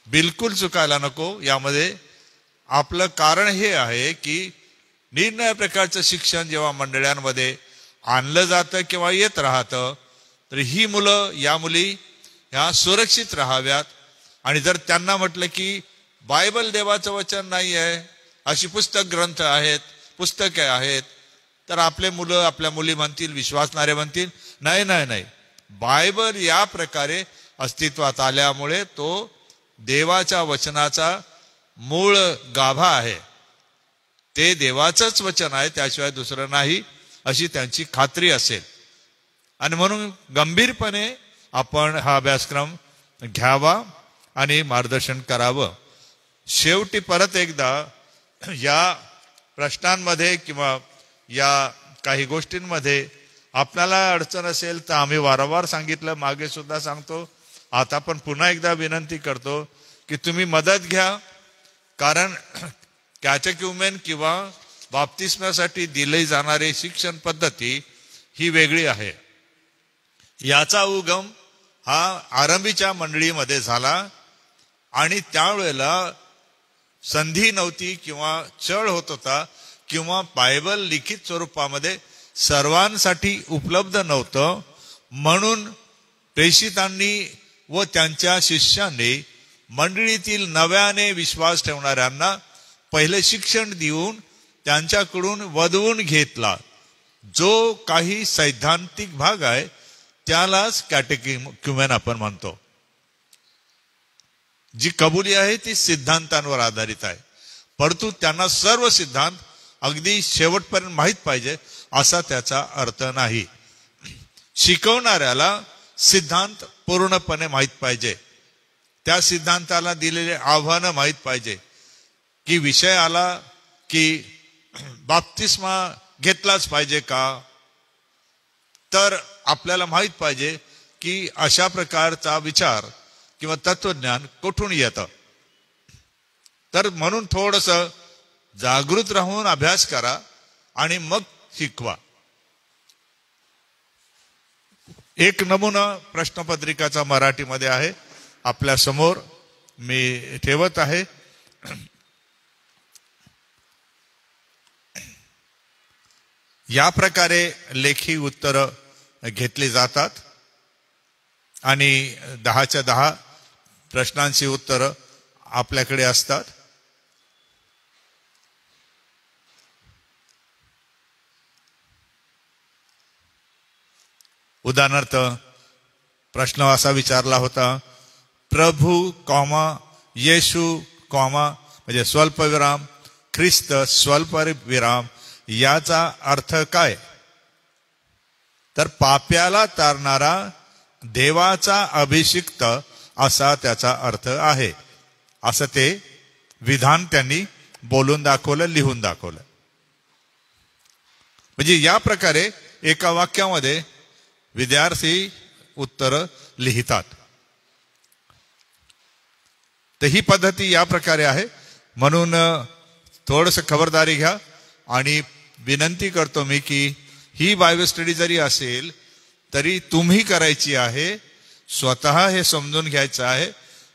बिलकुल चुकायला नको. यामध्ये आपलं कारण हे आहे की निरनिराळ्या प्रकारचं शिक्षण जेव्हा मंडळांमध्ये आणलं जातं किंवा येत राहतं तर ही मुलं, या मुली ह्या सुरक्षित राहाव्यात. आणि जर त्यांना म्हटलं की बायबल देवाचं वचन नाही आहे, अशी पुस्तक ग्रंथ आहेत, पुस्तके आहेत, तर आपले मुलं आपल्या मुली म्हणतील, विश्वासणारे म्हणतील नाही नाही नाही, बायबल या प्रकारे अस्तित्वात आल्यामुळे तो देवाच्या वचनाचा मूळ गाभा आहे, ते देवाचंच वचन आहे, त्याशिवाय दुसरं नाही, अशी त्यांची खात्री असेल. आणि म्हणून गंभीरपणे आपण हा अभ्यासक्रम घ्यावा आणि मार्गदर्शन करावं. शेवटी परत एकदा या प्रश्नांमध्ये किंवा या काही गोष्टींमध्ये आपल्याला अडचण असेल तर आम्ही वारंवार सांगितलं, मागे सुद्धा सांगतो, आता पण पुन्हा एकदा विनंती करतो की तुम्ही मदत घ्या. कारण कॅटेक्युमेन किंवा बाप्तिस्मासाठी दिली जाणारी शिक्षण पद्धती ही वेगळी आहे. याचा उगम हा आरंभीच्या मंडळीमध्ये झाला आणि त्यावेळेला संधी नव्हती किंवा छळ होत होता किंवा बायबल लिखित स्वरूपामध्ये सर्वांसाठी उपलब्ध नव्हतं. म्हणून प्रेषितांनी व त्यांच्या शिष्यांनी मंडळीतील नव्याने विश्वास ठेवणाऱ्यांना पहिले शिक्षण देऊन त्यांच्याकडून वदवून घेतला. जो काही सैद्धांतिक भाग आहे त्यालाच कॅटेक्युमेन आपण म्हणतो. जी कबुली आहे ती सिद्धांतांवर आधारित आहे, परंतु त्यांना सर्व सिद्धांत अगदी शेवटपर्यंत माहीत पाहिजे असा त्याचा अर्थ नाही. शिकवणाऱ्याला सिद्धांत पूर्णपणे माहीत पाहिजे, त्या सिद्धांताला दिलेले आव्हानं माहीत पाहिजे, की विषय आला की बाप्तिस्मा घेतलाच पाहिजे का, तर आपल्याला माहीत पाहिजे की अशा प्रकारचा विचार किंवा तत्वज्ञान कुठून येतं. तर म्हणून थोडस जागृत राहून अभ्यास करा आणि मग शिकवा. एक नमुना प्रश्नपत्रिकाचा मराठीमध्ये आहे, आपल्या समोर मी ठेवत आहे. या प्रकारे लेखी उत्तर घेतली जातात आणि 10च्या 10 प्रश्नांची उत्तरं आपल्याकडे असतात. उदाहरणार्थ प्रश्न असा विचारला होता, प्रभू कॉमा येशू कॉमा म्हणजे स्वल्पविराम ख्रिस्त स्वल्पविराम याचा अर्थ काय. तर पाप्याला तारणारा देवाचा अभिषिक्त असा त्याचा अर्थ आहे, असं ते विधान त्यांनी बोलून दाखवलं, लिहून दाखवलं. म्हणजे या प्रकारे एका वाक्यामध्ये विद्यार्थी उत्तर लिहितात. तर ही पद्धती या प्रकारे आहे. म्हणून थोडस खबरदारी घ्या आणि विनंती करतो मी की ही बायबल स्टडी जरी असेल तरी तुम्ही करायची आहे, स्वतः हे समजून घ्यायचं आहे,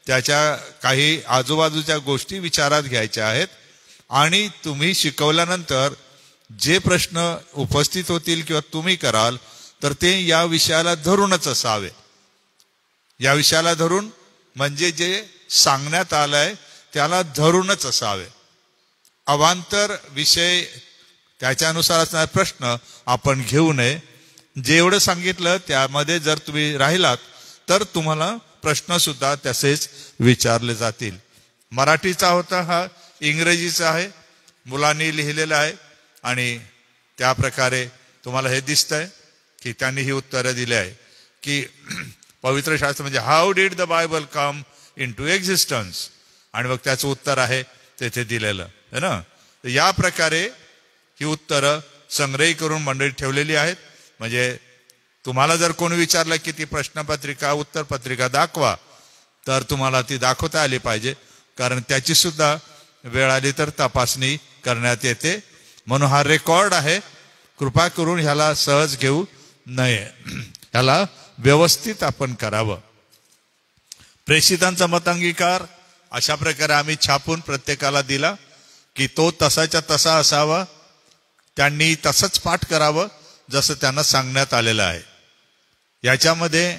त्याच्या काही आजूबाजूच्या गोष्टी विचारात घ्यायच्या आहेत आणि तुम्ही शिकवल्यानंतर जे प्रश्न उपस्थित होतील किंवा तुम्ही कराल तर ते या विषयाला धरूनच असावे. या विषयाला धरून म्हणजे जे सांगण्यात आलंय त्याला धरूनच असावे. अवांतर विषय त्याच्यानुसार असणारे प्रश्न आपण घेऊ नये. जेवढं सांगितलं त्यामध्ये जर तुम्ही राहिलात तर तुम्हाला प्रश्न सुद्धा तसेच विचारले जातील. मराठीचा होता, हा इंग्रजीचा आहे, मुलांनी लिहिलेला आहे आणि त्या प्रकारे तुम्हाला हे दिसतंय की त्यांनी ही उत्तरं दिली आहे की पवित्र शास्त्र म्हणजे how did the Bible come into existence, आणि मग त्याचं उत्तर आहे तेथे दिलेलं आहे ना. तर या प्रकारे ही उत्तरं संग्रही करून मंडळी ठेवलेली आहेत. म्हणजे तुम्हाला जर कोणी विचारलं की ती प्रश्नपत्रिका उत्तरपत्रिका दाखवा तर तुम्हाला ती दाखवता आली पाहिजे, कारण त्याची सुद्धा वेळ आली तर तपासणी करण्यात येते. म्हणून हा रेकॉर्ड आहे, कृपा करून ह्याला सहज घेऊ नये, ह्याला व्यवस्थित आपण करावं. प्रेषितांचा मतांगीकार अशा प्रकारे आम्ही छापून प्रत्येकाला दिला की तो तसाच्या तसा असावा, त्यांनी तसंच पाठ करावं जसं त्यांना सांगण्यात आलेलं आहे. याच्यामध्ये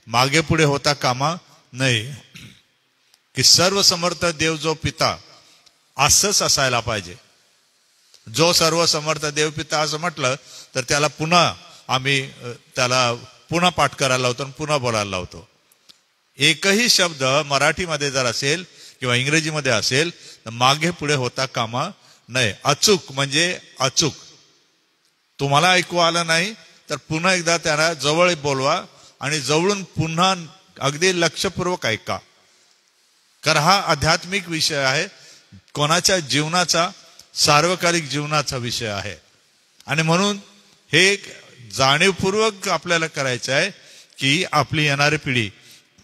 मागे पुढे होता कामा नये. की सर्व समर्थ देव जो पिता असंच असायला पाहिजे. जो सर्व समर्थ देवपिता असं म्हटलं तर त्याला पुन्हा पाठ करायला लावतो आणि पुन्हा बोलायला लावतो. एकही शब्द मराठीमध्ये जर असेल किंवा इंग्रजीमध्ये असेल तर मागे पुढे होता कामा नये. अचूक म्हणजे अचूक. तुम्हाला ऐकू आलं नाही तर पुन्हा एकदा त्याला जवळ बोलवा आणि जवळून पुन्हा अगदी लक्षपूर्वक ऐका. कारण हा आध्यात्मिक विषय आहे, कोणाच्या जीवनाचा, सार्वकालिक जीवनाचा विषय आहे. आणि म्हणून हे जाणीवपूर्वक आपल्याला करायचं आहे की आपली येणारी पिढी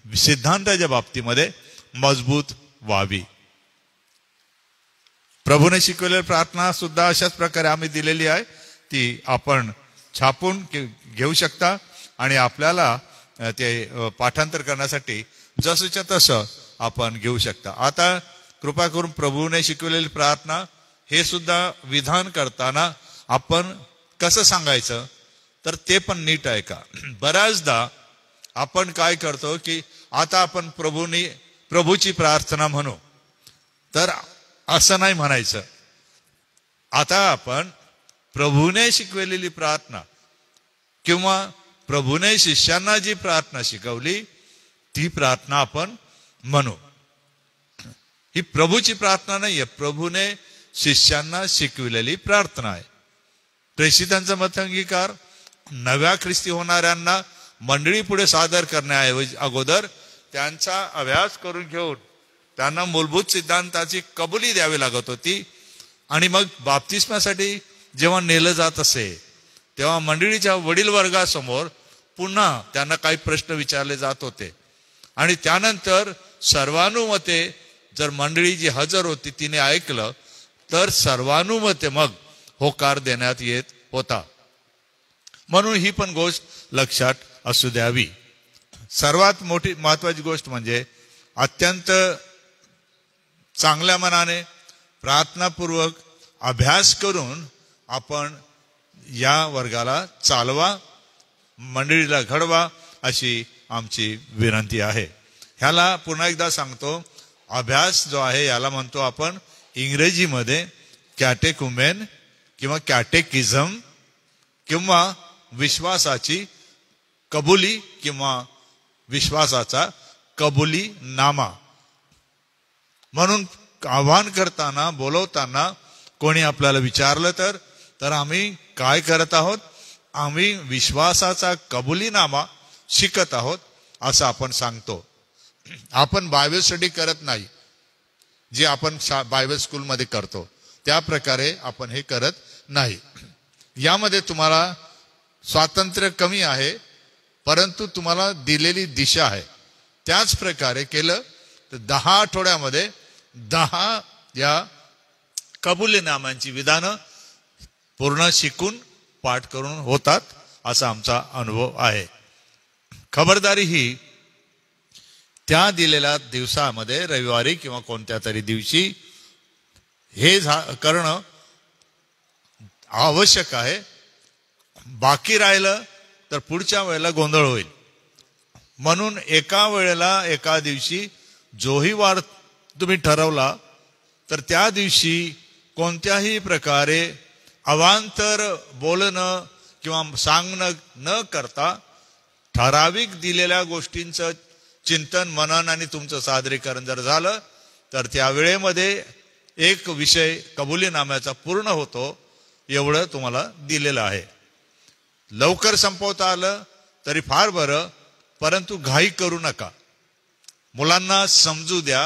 सिद्धांताच्या बाबतीमध्ये मजबूत व्हावी. प्रभूने शिकवलेली प्रार्थना सुद्धा अशाच प्रकारे आम्ही दिलेली आहे. ती आपण छापून घेऊ शकता आणि आपल्याला ते पाठांतर करण्यासाठी जसंच्या तसं आपण घेऊ शकता. आता कृपा करून प्रभूने शिकवलेली प्रार्थना हे सुद्धा विधान करताना आपण कसं सांगायचं तर ते पण नीट आहे का. बऱ्याचदा आपण काय करतो की आता आपण प्रभूची प्रार्थना म्हणू, तर असं नाही म्हणायचं. आता आपण प्रभूने शिकवलेली प्रार्थना किंवा प्रभूने शिष्यांना जी प्रार्थना शिकवली ती प्रार्थना आपण म्हणू. ही प्रभूची प्रार्थना नाहीये, प्रभूने शिष्यांना शिकविलेली प्रार्थना आहे. प्रेषितांचा मत अंगीकार नव्या ख्रिस्ती होणाऱ्यांना मंडळी पुढे सादर करण्याऐवजी अगोदर त्यांचा अभ्यास करून घेऊन त्यांना मूलभूत सिद्धांताची कबुली द्यावी लागत होती. आणि मग बाप्तिस्मासाठी जेव्हा नेलं जात असे तेव्हा मंडळीच्या वडील वर्गासमोर पुन्हा त्यांना काही प्रश्न विचारले जात होते. आणि त्यानंतर सर्वानुमते जर मंडळी जी हजर होती तिने ऐकलं तर सर्वानुमते मग होकार देण्यात येत होता. म्हणून ही पण गोष्ट लक्षात असू द्यावी. सर्वात मोठी महत्वाची गोष्ट म्हणजे अत्यंत चांगल्या मनाने प्रार्थनापूर्वक अभ्यास करून आपण या वर्गाला चालवा, मंडळीला घडवा अशी आमची विनंती आहे. ह्याला पुन्हा एकदा सांगतो, अभ्यास जो आहे याला म्हणतो आपण इंग्रजीमध्ये कॅटेकुमेन किंवा कॅटेकिझम किंवा विश्वासाची कबुली किंवा विश्वासाचा कबुली नामा. म्हणून आव्हान करताना, बोलवताना कोणी आपल्याला विचारलं तर आम्ही काय करत आहोत, आम्ही विश्वासाचा कबुलीनामा शिकत आहोत असं आपण सांगतो. आपण बायबल स्टडी करत नाही, जे आपण बायबल स्कूलमध्ये करतो त्या प्रकारे आपण हे करत नाही. यामध्ये तुम्हाला स्वातंत्र्य कमी आहे, परंतु तुम्हाला दिलेली दिशा आहे. त्याच प्रकारे केलं तर 10 आठवड्यामध्ये 10 या कबुलीनामांची विधानं पूर्ण शिकून पाठ करून होतात असा आमचा अनुभव आहे. खबरदारी ही त्या दिलेल्या दिवसामध्ये रविवारी किंवा कोणत्या तरी दिवशी हे करणं आवश्यक आहे. बाकी राहिलं तर पुढच्या वेळेला गोंधळ होईल. म्हणून एका वेळेला एका दिवशी जोही वार तुम्ही ठरवला तर त्या दिवशी कोणत्याही प्रकारे अवांतर बोलणं किंवा सांगणं न करता ठराविक दिलेल्या गोष्टींचं चिंतन, मनन आणि तुमचं सादरीकरण जर झालं तर त्या वेळेमध्ये एक विषय कबुलीनाम्याचा पूर्ण होतो. एवढं तुम्हाला दिलेलं आहे. लवकर संपवता आलं तरी फार बरं, परंतु घाई करू नका. मुलांना समजू द्या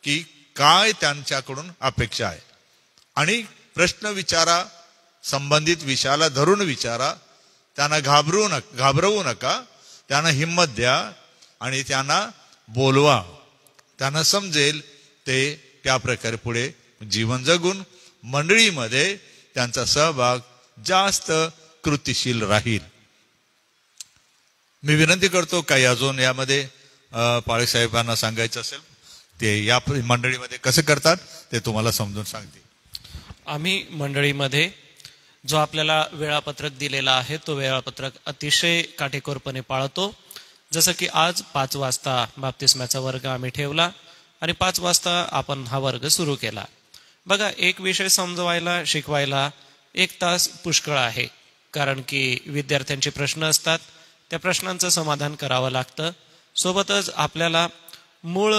की काय त्यांच्याकडून अपेक्षा आहे आणि प्रश्न विचारा, संबंधित विषयाला धरून विचारा. त्यांना घाबरवू नका, त्यांना हिंमत द्या आणि त्यांना बोलवा. त्यांना समजेल ते त्या प्रकारे पुढे जीवन जगून मंडळीमध्ये त्यांचा सहभाग जास्त कृतिशील राहील. मी विनंती करतो काही अजून यामध्ये पाळी साहेबांना सांगायचं असेल ते या मंडळीमध्ये कसं करतात ते तुम्हाला समजून सांगते. आम्ही मंडळीमध्ये जो आपल्याला वेळापत्रक दिलेला आहे तो वेळापत्रक अतिशय काटेकोरपणे पाळतो. जसं की आज 5 वाजता बाप्तिस्माचा वर्ग आम्ही ठेवला आणि 5 वाजता आपण हा वर्ग सुरू केला. बघा, एक विषय समजवायला शिकवायला 1 तास पुष्कळ आहे, कारण की विद्यार्थ्यांचे प्रश्न असतात, त्या प्रश्नांचं समाधान करावं लागतं. सोबतच आपल्याला मूळ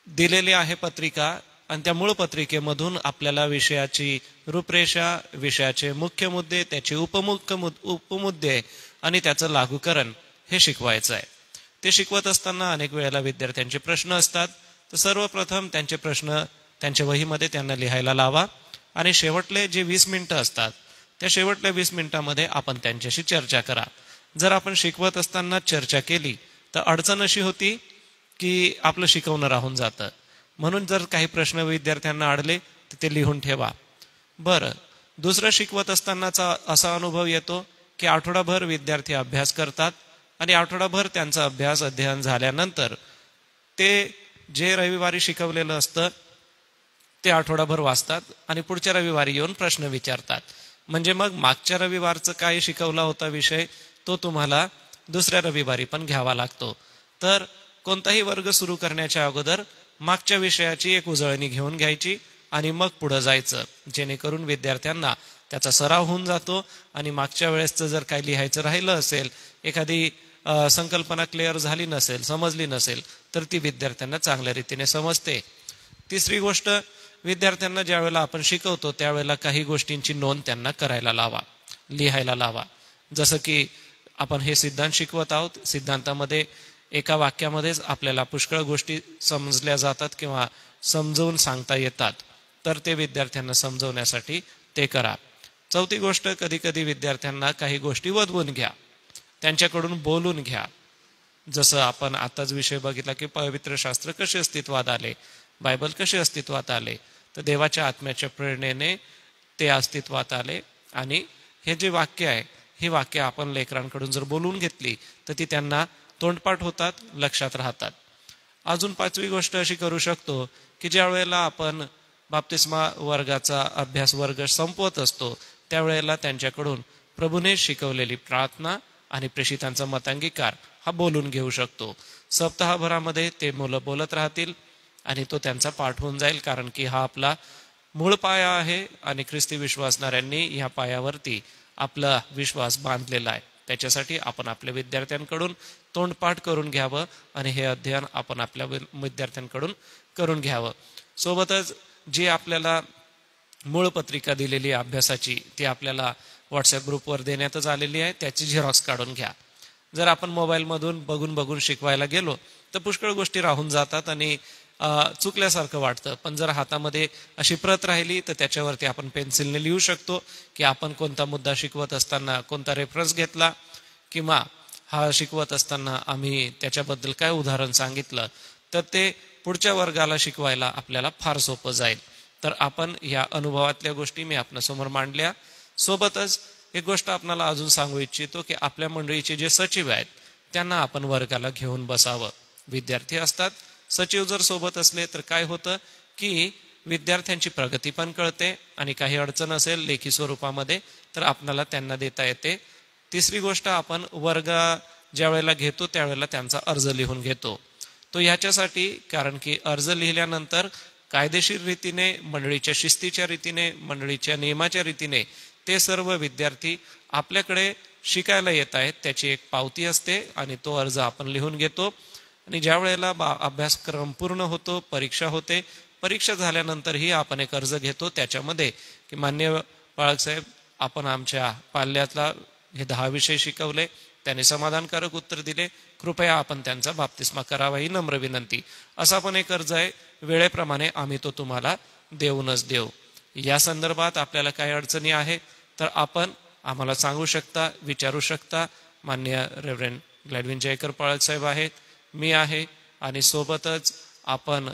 दिलेली आहे पत्रिका, आणि त्या मूळ पत्रिकेमधून आपल्याला विषयाची रूपरेषा, विषयाचे मुख्य मुद्दे, त्याचे उपमुद्दे आणि त्याचं लागूकरण हे शिकवायचं आहे. ते शिकवत असताना अनेक वेळेला विद्यार्थ्यांचे प्रश्न असतात, तर सर्वप्रथम त्यांचे प्रश्न त्यांच्या वहीमध्ये त्यांना लिहायला लावा, आणि शेवटले जे 20 मिनिटं असतात त्या शेवटल्या 20 मिनिटांमध्ये आपण त्यांच्याशी चर्चा करा. जर आपण शिकवत असताना चर्चा केली तर अडचण अशी होती की आपलं शिकवणं राहून जातं. म्हणून जर काही प्रश्न विद्यार्थ्यांना अडले तर ते लिहून ठेवा. बरं, दुसरं, शिकवत असतानाचा असा अनुभव येतो की आठवडाभर विद्यार्थी अभ्यास करतात, आणि आठवडाभर त्यांचा अभ्यास अध्ययन झाल्यानंतर ते जे रविवारी शिकवलेलं असतं ते आठवडाभर वाचतात, आणि पुढच्या रविवारी येऊन प्रश्न विचारतात. म्हणजे मग मागच्या रविवारचं काय शिकवला होता विषय तो तुम्हाला दुसऱ्या रविवारी पण घ्यावा लागतो. तर कोणताही वर्ग सुरू करण्याच्या अगोदर मागच्या विषयाची एक उजळणी घेऊन घ्यायची आणि मग पुढे जायचं, जेणेकरून विद्यार्थ्यांना त्याचा सराव होऊन जातो. आणि मागच्या वेळेसचं जर काही लिहायचं राहिलं असेल, एखादी संकल्पना क्लिअर झाली नसेल, समजली नसेल, तर ती विद्यार्थ्यांना चांगल्या रीतीने समजते. तिसरी गोष्ट, विद्यार्थ्यांना ज्या वेळेला आपण शिकवतो त्यावेळेला काही गोष्टींची नोंद त्यांना करायला लावा, लिहायला लावा. जसं की आपण हे सिद्धांत शिकवत आहोत, सिद्धांतामध्ये एका वाक्यामध्येच आपल्याला पुष्कळ गोष्टी समजल्या जातात किंवा समजवून सांगता येतात, तर ते विद्यार्थ्यांना समजवण्यासाठी ते करा. चौथी गोष्ट, कधी कधी विद्यार्थ्यांना काही गोष्टी वदवून घ्या, त्यांच्याकडून बोलून घ्या. जसं आपण आताच विषय बघितला की पवित्र शास्त्र कसे अस्तित्वात आले, बायबल कसे अस्तित्वात आले, तर देवाच्या आत्म्याच्या प्रेरणेने ते अस्तित्वात आले. आणि हे जे वाक्य आहे, ही वाक्य आपण लेकरांकडून जर बोलून घेतली तर ती त्यांना तोंडपाठ होतात, लक्षात राहतात. अजून पाचवी गोष्ट अशी करू शकतो की ज्या वेळेला आपण बाप्तिस्मा वर्गाचा अभ्यास वर्ग संपवत असतो त्यावेळेला त्यांच्याकडून प्रभूने शिकवलेली प्रार्थना आणि प्रेषितांचा मतांगीकार हा बोलून घेऊ शकतो. सप्ताहभरामध्ये ते मुलं बोलत राहतील आणि तो त्यांचा पाठ होऊन जाईल, कारण की हा आपला मूळ पाया आहे आणि ख्रिस्ती विश्वासणाऱ्यांनी ह्या पायावरती आपला विश्वास बांधलेला आहे. त्याच्यासाठी आपण आपल्या विद्यार्थ्यांकडून तोंडपाठ करून घ्यावं आणि हे अध्ययन आपण आपल्या विद्यार्थ्यांकडून करून घ्यावं. सोबतच जी आपल्याला मूळ पत्रिका दिलेली आहे अभ्यासाची, ती आपल्याला व्हॉट्सअप ग्रुपवर देण्यातच आलेली आहे, त्याची झेरॉक्स काढून घ्या. जर आपण मोबाईलमधून बघून बघून शिकवायला गेलो तर पुष्कळ गोष्टी राहून जातात आणि चुकल्यासारखं वाटतं. पण जर हातामध्ये अशी प्रत राहिली तर त्याच्यावरती आपण पेन्सिलने लिहू शकतो की आपण कोणता मुद्दा शिकवत असताना कोणता रेफरन्स घेतला, किंवा हा शिकवत असताना आम्ही त्याच्याबद्दल काय उदाहरण सांगितलं, तर ते पुढच्या वर्गाला शिकवायला आपल्याला फार सोपं जाईल. तर आपण या अनुभवातल्या गोष्टी मी आपल्यासमोर मांडल्या. सोबतच एक गोष्ट आपल्याला अजून सांगू इच्छितो की आपल्या मंडळीचे जे सचिव आहेत त्यांना आपण वर्गाला घेऊन बसावं. विद्यार्थी असतात, सचिव जर सोबत असले तर काय होतं की विद्यार्थ्यांची प्रगती पण कळते आणि काही अडचण असेल लेखी स्वरूपामध्ये तर आपल्याला त्यांना देता येते. तिसरी गोष्ट, आपण वर्ग ज्या वेळेला घेतो त्यावेळेला त्यांचा अर्ज लिहून घेतो. तो ह्याच्यासाठी कारण की अर्ज लिहिल्यानंतर कायदेशीर रीतीने, मंडळीच्या शिस्तीच्या रीतीने, मंडळीच्या नियमाच्या रीतीने ते सर्व विद्यार्थी आपल्याकडे शिकायला येत आहेत त्याची एक पावती असते आणि तो अर्ज आपण लिहून घेतो. आणि ज्या वेळेला अभ्यासक्रम पूर्ण होतो, परीक्षा होते, परीक्षा झाल्यानंतरही आपण एक अर्ज घेतो त्याच्यामध्ये की मान्य बाळकसाहेब, आपण आमच्या पाल्यातला हे 10 विषय शिकवले, त्याने समाधानकारक उत्तर दिले, कृपया आपण त्यांचा बाप्तिस्मा करावा ही नम्र विनंती. असा पण एक अर्ज आहे, वेळेप्रमाणे आम्ही तो तुम्हाला देऊनच देऊ. या संदर्भात आपल्याला काही अडचणी आहे तर आपण आम्हाला सांगू शकता, विचारू शकता. मान्य रेव्हरेंड ग्लॅडविन जयकर पाळक साहेब आहेत, मी आहे, आणि सोबतच आपण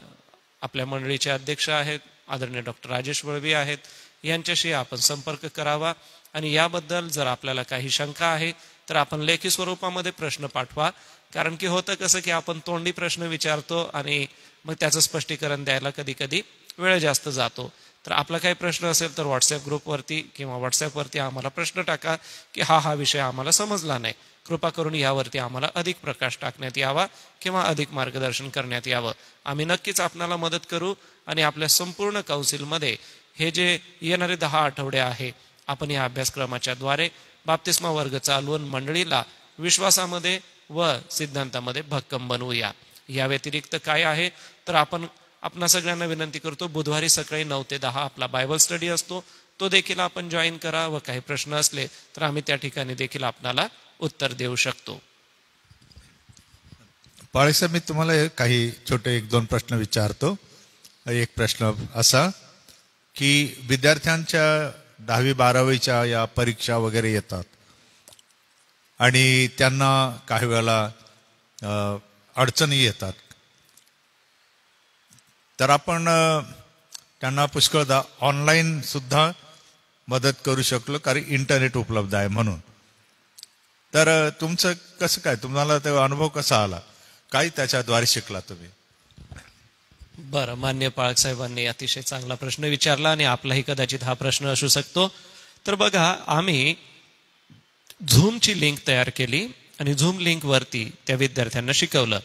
आपल्या मंडळीचे अध्यक्ष आहेत आदरणीय डॉक्टर राजेश वळवी आहेत, यांच्याशी आपण संपर्क करावा. आणि याबद्दल जर आपल्याला काही शंका आहे तर आपण लेखी स्वरूपामध्ये प्रश्न पाठवा. कारण की होतं कसं की आपण तोंडी प्रश्न विचारतो आणि मग त्याचं स्पष्टीकरण द्यायला कधी कधी वेळ जास्त जातो. तर आपला काही प्रश्न असेल तर व्हॉट्सॲप ग्रुपवरती किंवा व्हॉट्सॲपवरती आम्हाला प्रश्न टाका की हा विषय आम्हाला समजला नाही, कृपा करून यावरती आम्हाला अधिक प्रकाश टाकण्यात यावा किंवा अधिक मार्गदर्शन करण्यात यावं. आम्ही नक्कीच आपणाला मदत करू आणि आपल्या संपूर्ण काउन्सिलमध्ये हे जे येणारे 10 आठवडे आहे आपण या अभ्यासक्रमाच्या द्वारे बाप्तिस्मा वर्ग चालवून मंडळीला विश्वासामध्ये व सिद्धांतामध्ये भक्कम बनवूया. या व्यतिरिक्त काय आहे तर आपणा सगळ्यांना विनंती करतो, बुधवारी सकाळी 9 ते 10 आपला बायबल स्टडी असतो, तो देखील आपण जॉईन करा व काही प्रश्न असले तर आम्ही त्या ठिकाणी देखील आपणाला उत्तर देऊ शकतो. पाळेसाहेब, मी तुम्हाला काही छोटे 1-2 प्रश्न विचारतो. एक प्रश्न असा की विद्यार्थ्यांच्या 10वी-12वीच्या या परीक्षा वगैरे येतात आणि त्यांना काही वेळेला अडचणी येतात, तर आपण त्यांना पुष्कळदा ऑनलाईन सुद्धा मदत करू शकलो, कारण इंटरनेट उपलब्ध आहे म्हणून. तर तुमचं कसं काय, तुम्हाला तो अनुभव कसा आला, काय त्याच्याद्वारे शिकला तुम्ही? बरं, मान्य पाळक साहेबांनी अतिशय चांगला प्रश्न विचारला आणि आपलाही कदाचित हा प्रश्न असू शकतो. तर बघा, आम्ही झूमची लिंक तयार केली आणि झूम लिंकवरती त्या विद्यार्थ्यांना शिकवलं.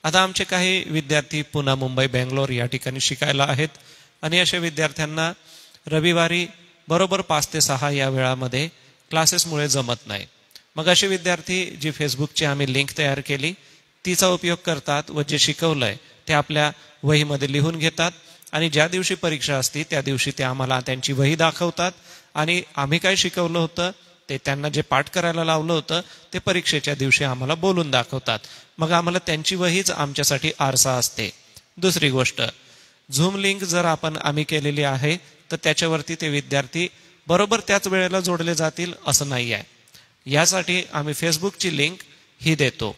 आता आमचे काही विद्यार्थी पुणे, मुंबई, बेंगलोर या ठिकाणी शिकायला आहेत आणि अशा विद्यार्थ्यांना रविवारी बरोबर 5 ते 6 या वेळामध्ये क्लासेसमुळे जमत नाही. मग असे विद्यार्थी जी फेसबुकची आम्ही लिंक तयार केली तिचा उपयोग करतात व जे शिकवलंय ते आपल्या वहीमध्ये लिहून घेतात आणि ज्या दिवशी परीक्षा असते त्या दिवशी ते आम्हाला त्यांची वही दाखवतात आणि आम्ही काय शिकवलं होतं ते, त्यांना जे पाठ करायला लावलं होतं ते परीक्षेच्या दिवशी आम्हाला बोलून दाखवतात. मग आम्हाला त्यांची वहीच आमच्यासाठी आरसा असते. दुसरी गोष्ट, झूम लिंक जर आम्ही केलेली आहे तर त्याच्यावरती ते विद्यार्थी बरोबर त्याच वेळेला जोडले जातील असं नाही आहे. यासाठी आम्ही फेसबुकची लिंक ही देतो.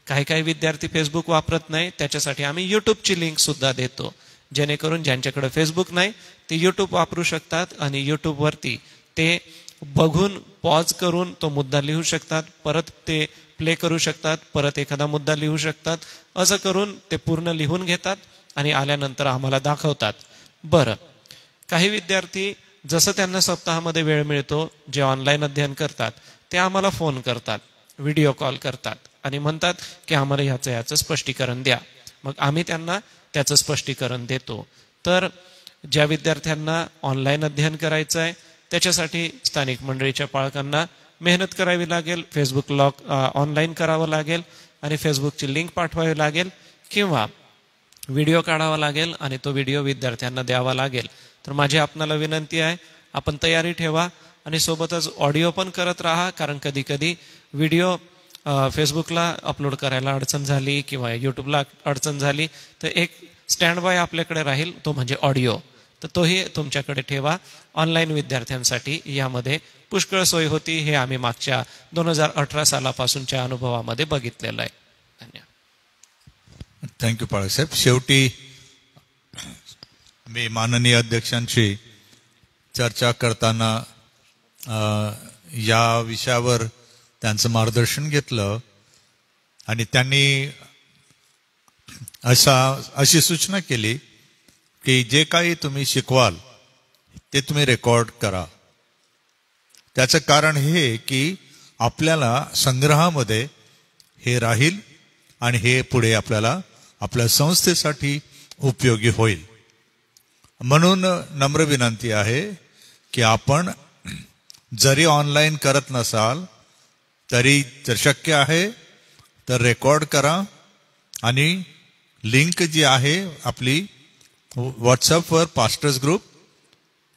काही विद्यार्थी फेसबुक वापरत नाही, त्याच्यासाठी आम्ही यूट्यूबची लिंक सुद्धा देतो, जेणेकरून ज्यांच्याकडे फेसबुक नाही ते यूट्यूब वापरू शकतात आणि यूट्यूबवरती ते बघून पॉज करून तो मुद्दा लिहू शकतात, परत ते प्ले करू शकतात, परत एखादा मुद्दा लिहू शकतात. असं करून ते पूर्ण लिहून घेतात आणि आल्यानंतर आम्हाला दाखवतात. बरं, काही विद्यार्थी जसं त्यांना सप्ताहामध्ये वेळ मिळतो, जे ऑनलाईन अध्ययन करतात ते आम्हाला फोन करतात, व्हिडिओ कॉल करतात आणि म्हणतात की आम्हाला याचं स्पष्टीकरण द्या. मग आम्ही त्यांना त्याचं स्पष्टीकरण देतो. तर ज्या विद्यार्थ्यांना ऑनलाईन अध्ययन करायचं आहे त्याच्यासाठी स्थानिक मंडळीच्या पालकांना मेहनत करावी लागेल, फेसबुक लॉग ऑनलाईन करावं लागेल आणि फेसबुकची लिंक पाठवावी लागेल किंवा व्हिडिओ काढावा लागेल आणि तो व्हिडिओ विद्यार्थ्यांना द्यावा लागेल. तर माझी आपणाला विनंती आहे, आपण तयारी ठेवा आणि सोबतच ऑडिओ पण करत राहा, कारण कधी व्हिडिओ फेसबुकला अपलोड करायला अडचण झाली किंवा यूट्यूबला अडचण झाली तर एक स्टँड बाय आपल्याकडे राहील, तो म्हणजे ऑडिओ. तर तोही तुमच्याकडे ठेवा. ऑनलाईन विद्यार्थ्यांसाठी यामध्ये पुष्कळ सोय होती, हे आम्ही मागच्या 2018 सालापासूनच्या अनुभवामध्ये बघितलेलं आहे. धन्यवाद. थँक्यू पाळसाहेब. शेवटी मी माननीय अध्यक्षांशी चर्चा करताना या विषयावर त्यांचं मार्गदर्शन घेतलं आणि त्यांनी अशी सूचना केली की जे काही तुम्ही शिकवाल ते तुम्ही रेकॉर्ड करा. त्याचं कारण हे की आपल्याला संग्रहामध्ये हे राहील आणि हे पुढे आपल्याला आपल्या संस्थेसाठी उपयोगी होईल. म्हणून नम्र विनंती आहे की आपण जरी ऑनलाईन करत नसाल तरी जर शक्य आहे तर रेकॉर्ड करा आणि लिंक जी आहे आपली व्हॉट्सअपवर पास्टर्स ग्रुप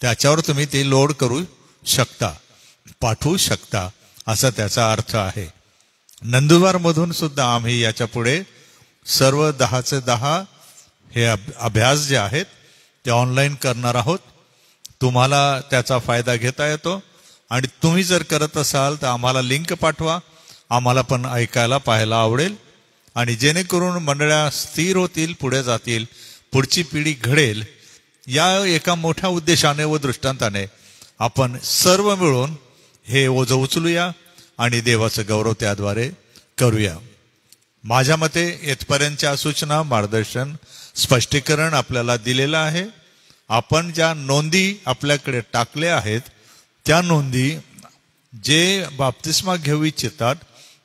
त्याच्यावर तुम्ही ते लोड करू शकता, पाठवू शकता, असा त्याचा अर्थ आहे. नंदुरबारमधून सुद्धा आम्ही याच्या पुढे सर्व 10चे 10 हे अभ्यास जे आहेत ते ऑनलाईन करणार आहोत. तुम्हाला त्याचा फायदा घेता येतो आणि तुम्ही जर करत असाल तर आम्हाला लिंक पाठवा, आम्हाला पण ऐकायला पाहायला आवडेल आणि जेणेकरून मंडळ्या स्थिर होतील, पुढे जातील, पुढची पिढी घडेल. या एका मोठ्या उद्देशाने व दृष्टांताने आपण सर्व मिळून हे ओझं उचलूया आणि देवाचं गौरव त्याद्वारे करूया. माझ्या मते येथपर्यंतच्या सूचना, मार्गदर्शन, स्पष्टीकरण आपल्याला दिलेलं आहे आपण ज्या नोंदी आपल्याकडे टाकल्या आहेत त्या नोंदी जे बाप्तिस्मा घेऊ इच्छितात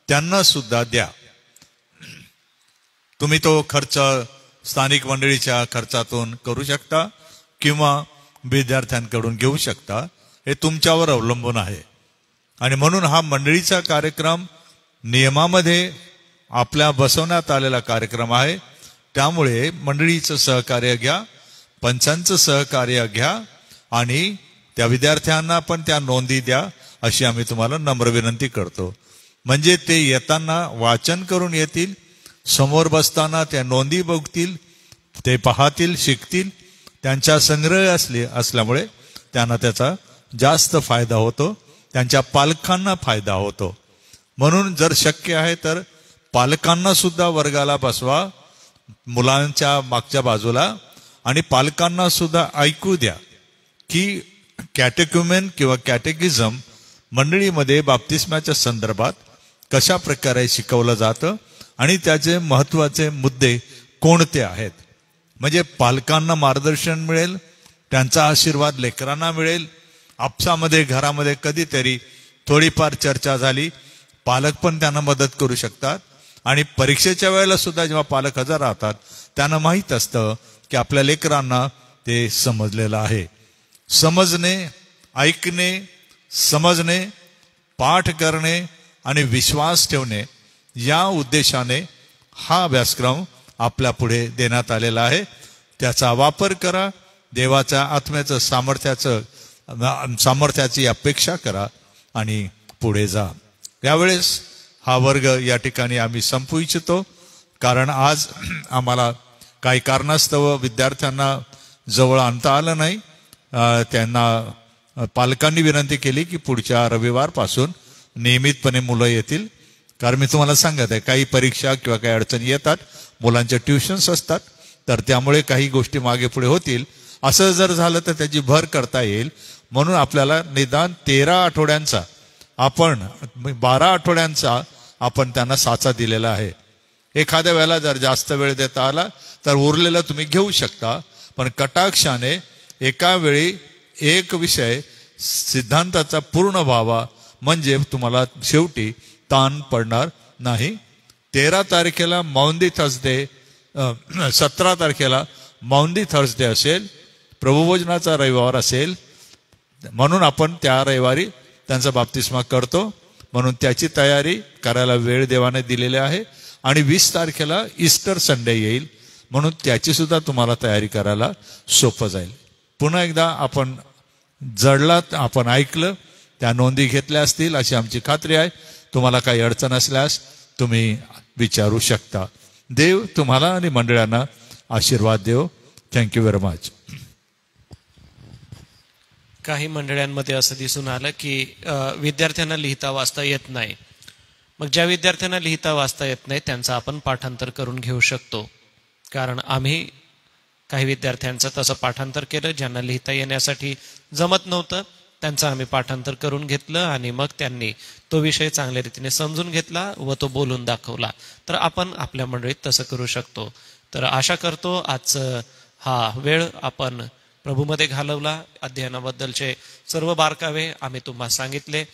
त्यांना सुद्धा द्या. तुम्ही तो खर्च स्थानिक मंडळीच्या खर्चातून करू शकता किंवा विद्यार्थ्यांकडून घेऊ शकता. हे तुमच्यावर अवलंबून आहे. आणि म्हणून हा मंडळीचा कार्यक्रम नियमामध्ये आपल्या बसवण्यात आलेला कार्यक्रम आहे. त्यामुळे मंडळीचं सहकार्य घ्या, पंचांचं सहकार्य घ्या आणि त्या विद्यार्थ्यांना पण त्या नोंदी द्या अशी आम्ही तुम्हाला नम्र विनंती करतो. म्हणजे ते येताना वाचन करून येतील, समोर बसताना त्या नोंदी बघतील, ते पाहतील, शिकतील. त्यांच्या संग्रह असल्यामुळे त्यांना त्याचा जास्त फायदा होतो, त्यांच्या पालकांना फायदा होतो. म्हणून जर शक्य आहे तर पालकांना सुद्धा वर्गाला बसवा मुलांच्या मागच्या बाजूला आणि पालकांना सुद्धा ऐकू द्या की कॅटेक्युमेन किंवा कॅटेकिझम मंडळीमध्ये बाप्तिस्माच्या संदर्भात कशा प्रकारे शिकवलं जातं आणि त्याचे महत्वाचे मुद्दे कोणते आहेत. म्हणजे पालकांना मार्गदर्शन मिळेल, त्यांचा आशीर्वाद लेकरांना मिळेल. आपसामध्ये घरामध्ये कधीतरी थोडीफार चर्चा झाली, पालक पण त्यांना मदत करू शकतात. आणि परीक्षेच्या वेळेला सुद्धा जेव्हा पालक हजर राहतात त्यांना माहीत असतं की आपल्या लेकरांना ते समजलेलं आहे. समजणे, ऐकणे, समजणे, पाठ करणे आणि विश्वास ठेवणे या उद्देशाने हा अभ्यासक्रम आपल्या पुढे देण्यात आलेला आहे. त्याचा वापर करा. देवाच्या आत्म्याचं सामर्थ्याची अपेक्षा करा आणि पुढे जा. यावेळेस हा वर्ग या ठिकाणी आम्ही संपवू इच्छितो, कारण आज आम्हाला काही कारणास्तव विद्यार्थ्यांना जवळ आणता आलं नाही. त्यांना पालकांनी विनंती केली की पुढच्या रविवारपासून नियमितपणे मुलं येतील. कारण मी तुम्हाला सांगत आहे, काही परीक्षा किंवा काही अडचणी येतात, मुलांच्या ट्युशन्स असतात, तर त्यामुळे काही गोष्टी मागे पुढे होतील. असं जर झालं तर त्याची भर करता येईल. म्हणून आपल्याला निदान 13 आठवड्यांचा 12 आठवड्यांचा आपण त्यांना साचा दिलेला आहे. एखाद्या वेळेला जर जास्त वेळ देता आला तर उरलेलं तुम्ही घेऊ शकता, पण कटाक्षाने एका वेळी एक विषय सिद्धांताचा पूर्ण व्हावा, म्हणजे तुम्हाला शेवटी ताण पडणार नाही. 13 तारखेला माउंडी थर्सडे, 17 तारखेला माउंडी थर्सडे असेल, प्रभुभोजनाचा रविवार असेल. म्हणून आपण त्या रविवारी त्यांचा बाप्तिस्मा करतो. म्हणून त्याची तयारी करायला वेळ देवाने दिलेली आहे. आणि 20 तारखेला ईस्टर संडे येईल, म्हणून त्याची सुद्धा तुम्हाला तयारी करायला सोपं जाईल. पुन्हा एकदा आपण जडलात, आपण ऐकलं, त्या नोंदी घेतल्या असतील अशी आमची खात्री आहे. तुम्हाला काही अडचण असल्यास तुम्ही विचारू शकता. देव तुम्हाला आणि मंडळांना आशीर्वाद देव. Thank you very much. काही मंडळांमध्ये असं दिसून आलं की विद्यार्थ्यांना लिहिता वाचता येत नाही. मग ज्या विद्यार्थ्यांना लिहिता वाचता येत नाही त्यांचं आपण पाठांतर करून घेऊ शकतो. कारण आम्ही काही विद्यार्थ्यांचं तसं पाठांतर केलं, ज्यांना लिहिता येण्यासाठी जमत नव्हतं त्यांचं आम्ही पाठांतर करून घेतलं आणि मग त्यांनी तो विषय चांगल्या रीतीने समजून घेतला व तो बोलून दाखवला. तर आपण आपल्या मंडळीत तसं करू शकतो. तर आशा करतो आजचं हा वेळ आपण प्रभूमध्ये घालवला. अध्ययनाबद्दलचे सर्व बारकावे आम्ही तुम्हाला सांगितले.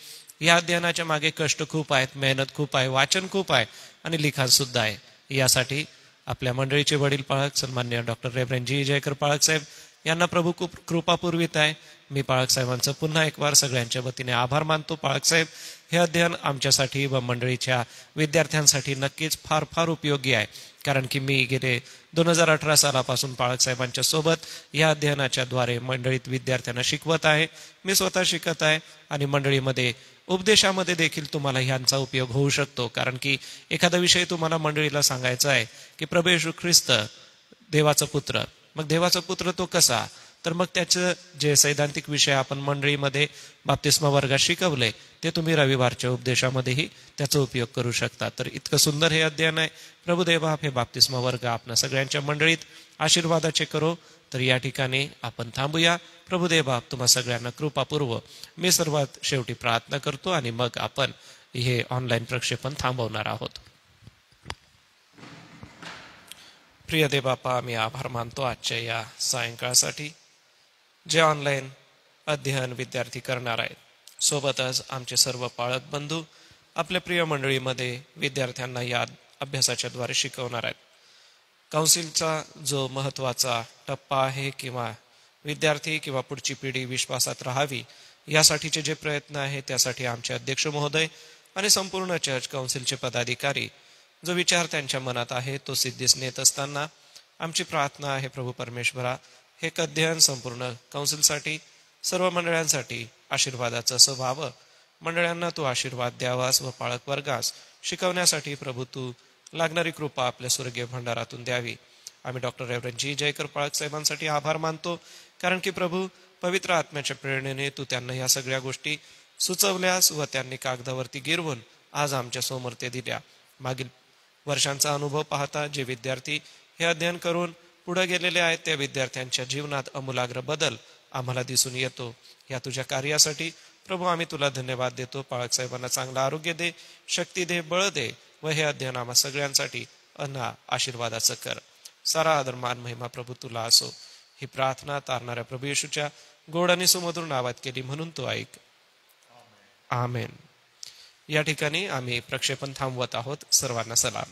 या अध्ययनाच्या मागे कष्ट खूप आहेत, मेहनत खूप आहे, वाचन खूप आहे आणि लिखाण सुद्धा आहे. यासाठी आपल्या मंडळीचे वडील पाळक सन्मान्य डॉक्टर रेव्हरंड जी जयकर पाळक साहेब यांना प्रभू खूप कृपा पुरवित आहे. मी पाळक साहेबांचं पुन्हा एक वार सगळ्यांच्या वतीने आभार मानतो. पाळक साहेब, हे अध्ययन आमच्यासाठी व मंडळीच्या विद्यार्थ्यांसाठी नक्कीच फार फार उपयोगी आहे. कारण की मी गेले 2018 सालापासून पाळक साहेबांच्या सोबत या अध्ययनाच्या द्वारे मंडळीत विद्यार्थ्यांना शिकवत आहे. मी स्वतः शिकत आहे आणि मंडळीमध्ये उपदेशामध्ये देखील तुम्हाला ह्यांचा उपयोग होऊ शकतो. कारण की एखादा विषय तुम्हाला मंडळीला सांगायचा आहे की प्रभू येशू ख्रिस्त देवाचा पुत्र, मग देवाचा पुत्र तो कसा, तर मग त्याचं जे सैद्धांतिक विषय आपण मंडळीमध्ये बाप्तिस्मा वर्गात शिकवले ते तुम्ही रविवारच्या उपदेशामध्येही त्याचा उपयोग करू शकता. तर इतकं सुंदर हे अध्ययन आहे. प्रभुदेवबाप हे बाप्तिस्मा वर्ग आपल्या सगळ्यांच्या मंडळीत आशीर्वादाचे करो. तर या ठिकाणी आपण थांबूया. प्रभुदेवबाप तुम्हा सगळ्यांना कृपापूर्व मी सर्वात शेवटी प्रार्थना करतो आणि मग आपण हे ऑनलाईन प्रक्षेपण थांबवणार आहोत. प्रिय देव बापा, आम्ही आभार मानतो आजच्या या सायंकाळसाठी. जे ऑनलाईन अध्ययन विद्यार्थी करणार आहेत. सोबतच आमचे सर्व पालक बंधू आपल्या प्रिय मंडळीमध्ये विद्यार्थ्यांना या अभ्यासाच्या द्वारे शिकवणार आहेत. काउन्सिलचा जो महत्त्वाचा टप्पा आहे किंवा विद्यार्थी किंवा पुढची पिढी विश्वासात राहावी यासाठीचे जे प्रयत्न आहे त्यासाठी आमचे अध्यक्ष महोदय आणि संपूर्ण चर्च काउन्सिलचे पदाधिकारी जो विचार त्यांच्या मनात आहे तो सिद्धीस नेत असताना आमची प्रार्थना आहे प्रभू परमेश्वरा, हे अध्ययन संपूर्ण काउन्सिलसाठी सर्व मंडळांसाठी आशीर्वादाचं असं व्हावं. मंडळांना तू आशीर्वाद द्यावास व पाळक वर्गास शिकवण्यासाठी प्रभू तू लागणारी कृपा आपल्या स्वर्गीय भंडारातून द्यावी. आम्ही डॉक्टर रेव्हरंड जी जयकर पाळक साहेबांसाठी आभार मानतो, कारण की प्रभू पवित्र आत्म्याच्या प्रेरणेने तू त्यांना या सगळ्या गोष्टी सुचवल्यास व त्यांनी कागदावरती गिरवून आज आमच्या समोर ते दिल्या. मागील वर्षांचा अनुभव पाहता जे विद्यार्थी हे अध्ययन करून पुढे गेलेले आहेत त्या विद्यार्थ्यांच्या जीवनात आमूलाग्र बदल आम्हाला दिसून येतो. या तुझ्या कार्यासाठी प्रभू आम्ही तुला धन्यवाद देतो. पाळक साहेबांना चांगलं आरोग्य दे, शक्ती दे, बळ दे व हे अध्ययन आम्हा सगळ्यांसाठी आशीर्वादाचं कर. सारा आदर मान महिमा प्रभू तुला असो. ही प्रार्थना तारणाऱ्या प्रभू येशूच्या गोड आणि सुमधुर नावात केली म्हणून तो ऐक. आमेन. या ठिकाणी आम्ही प्रक्षेपण थांबवत आहोत. सर्वांना सलाम.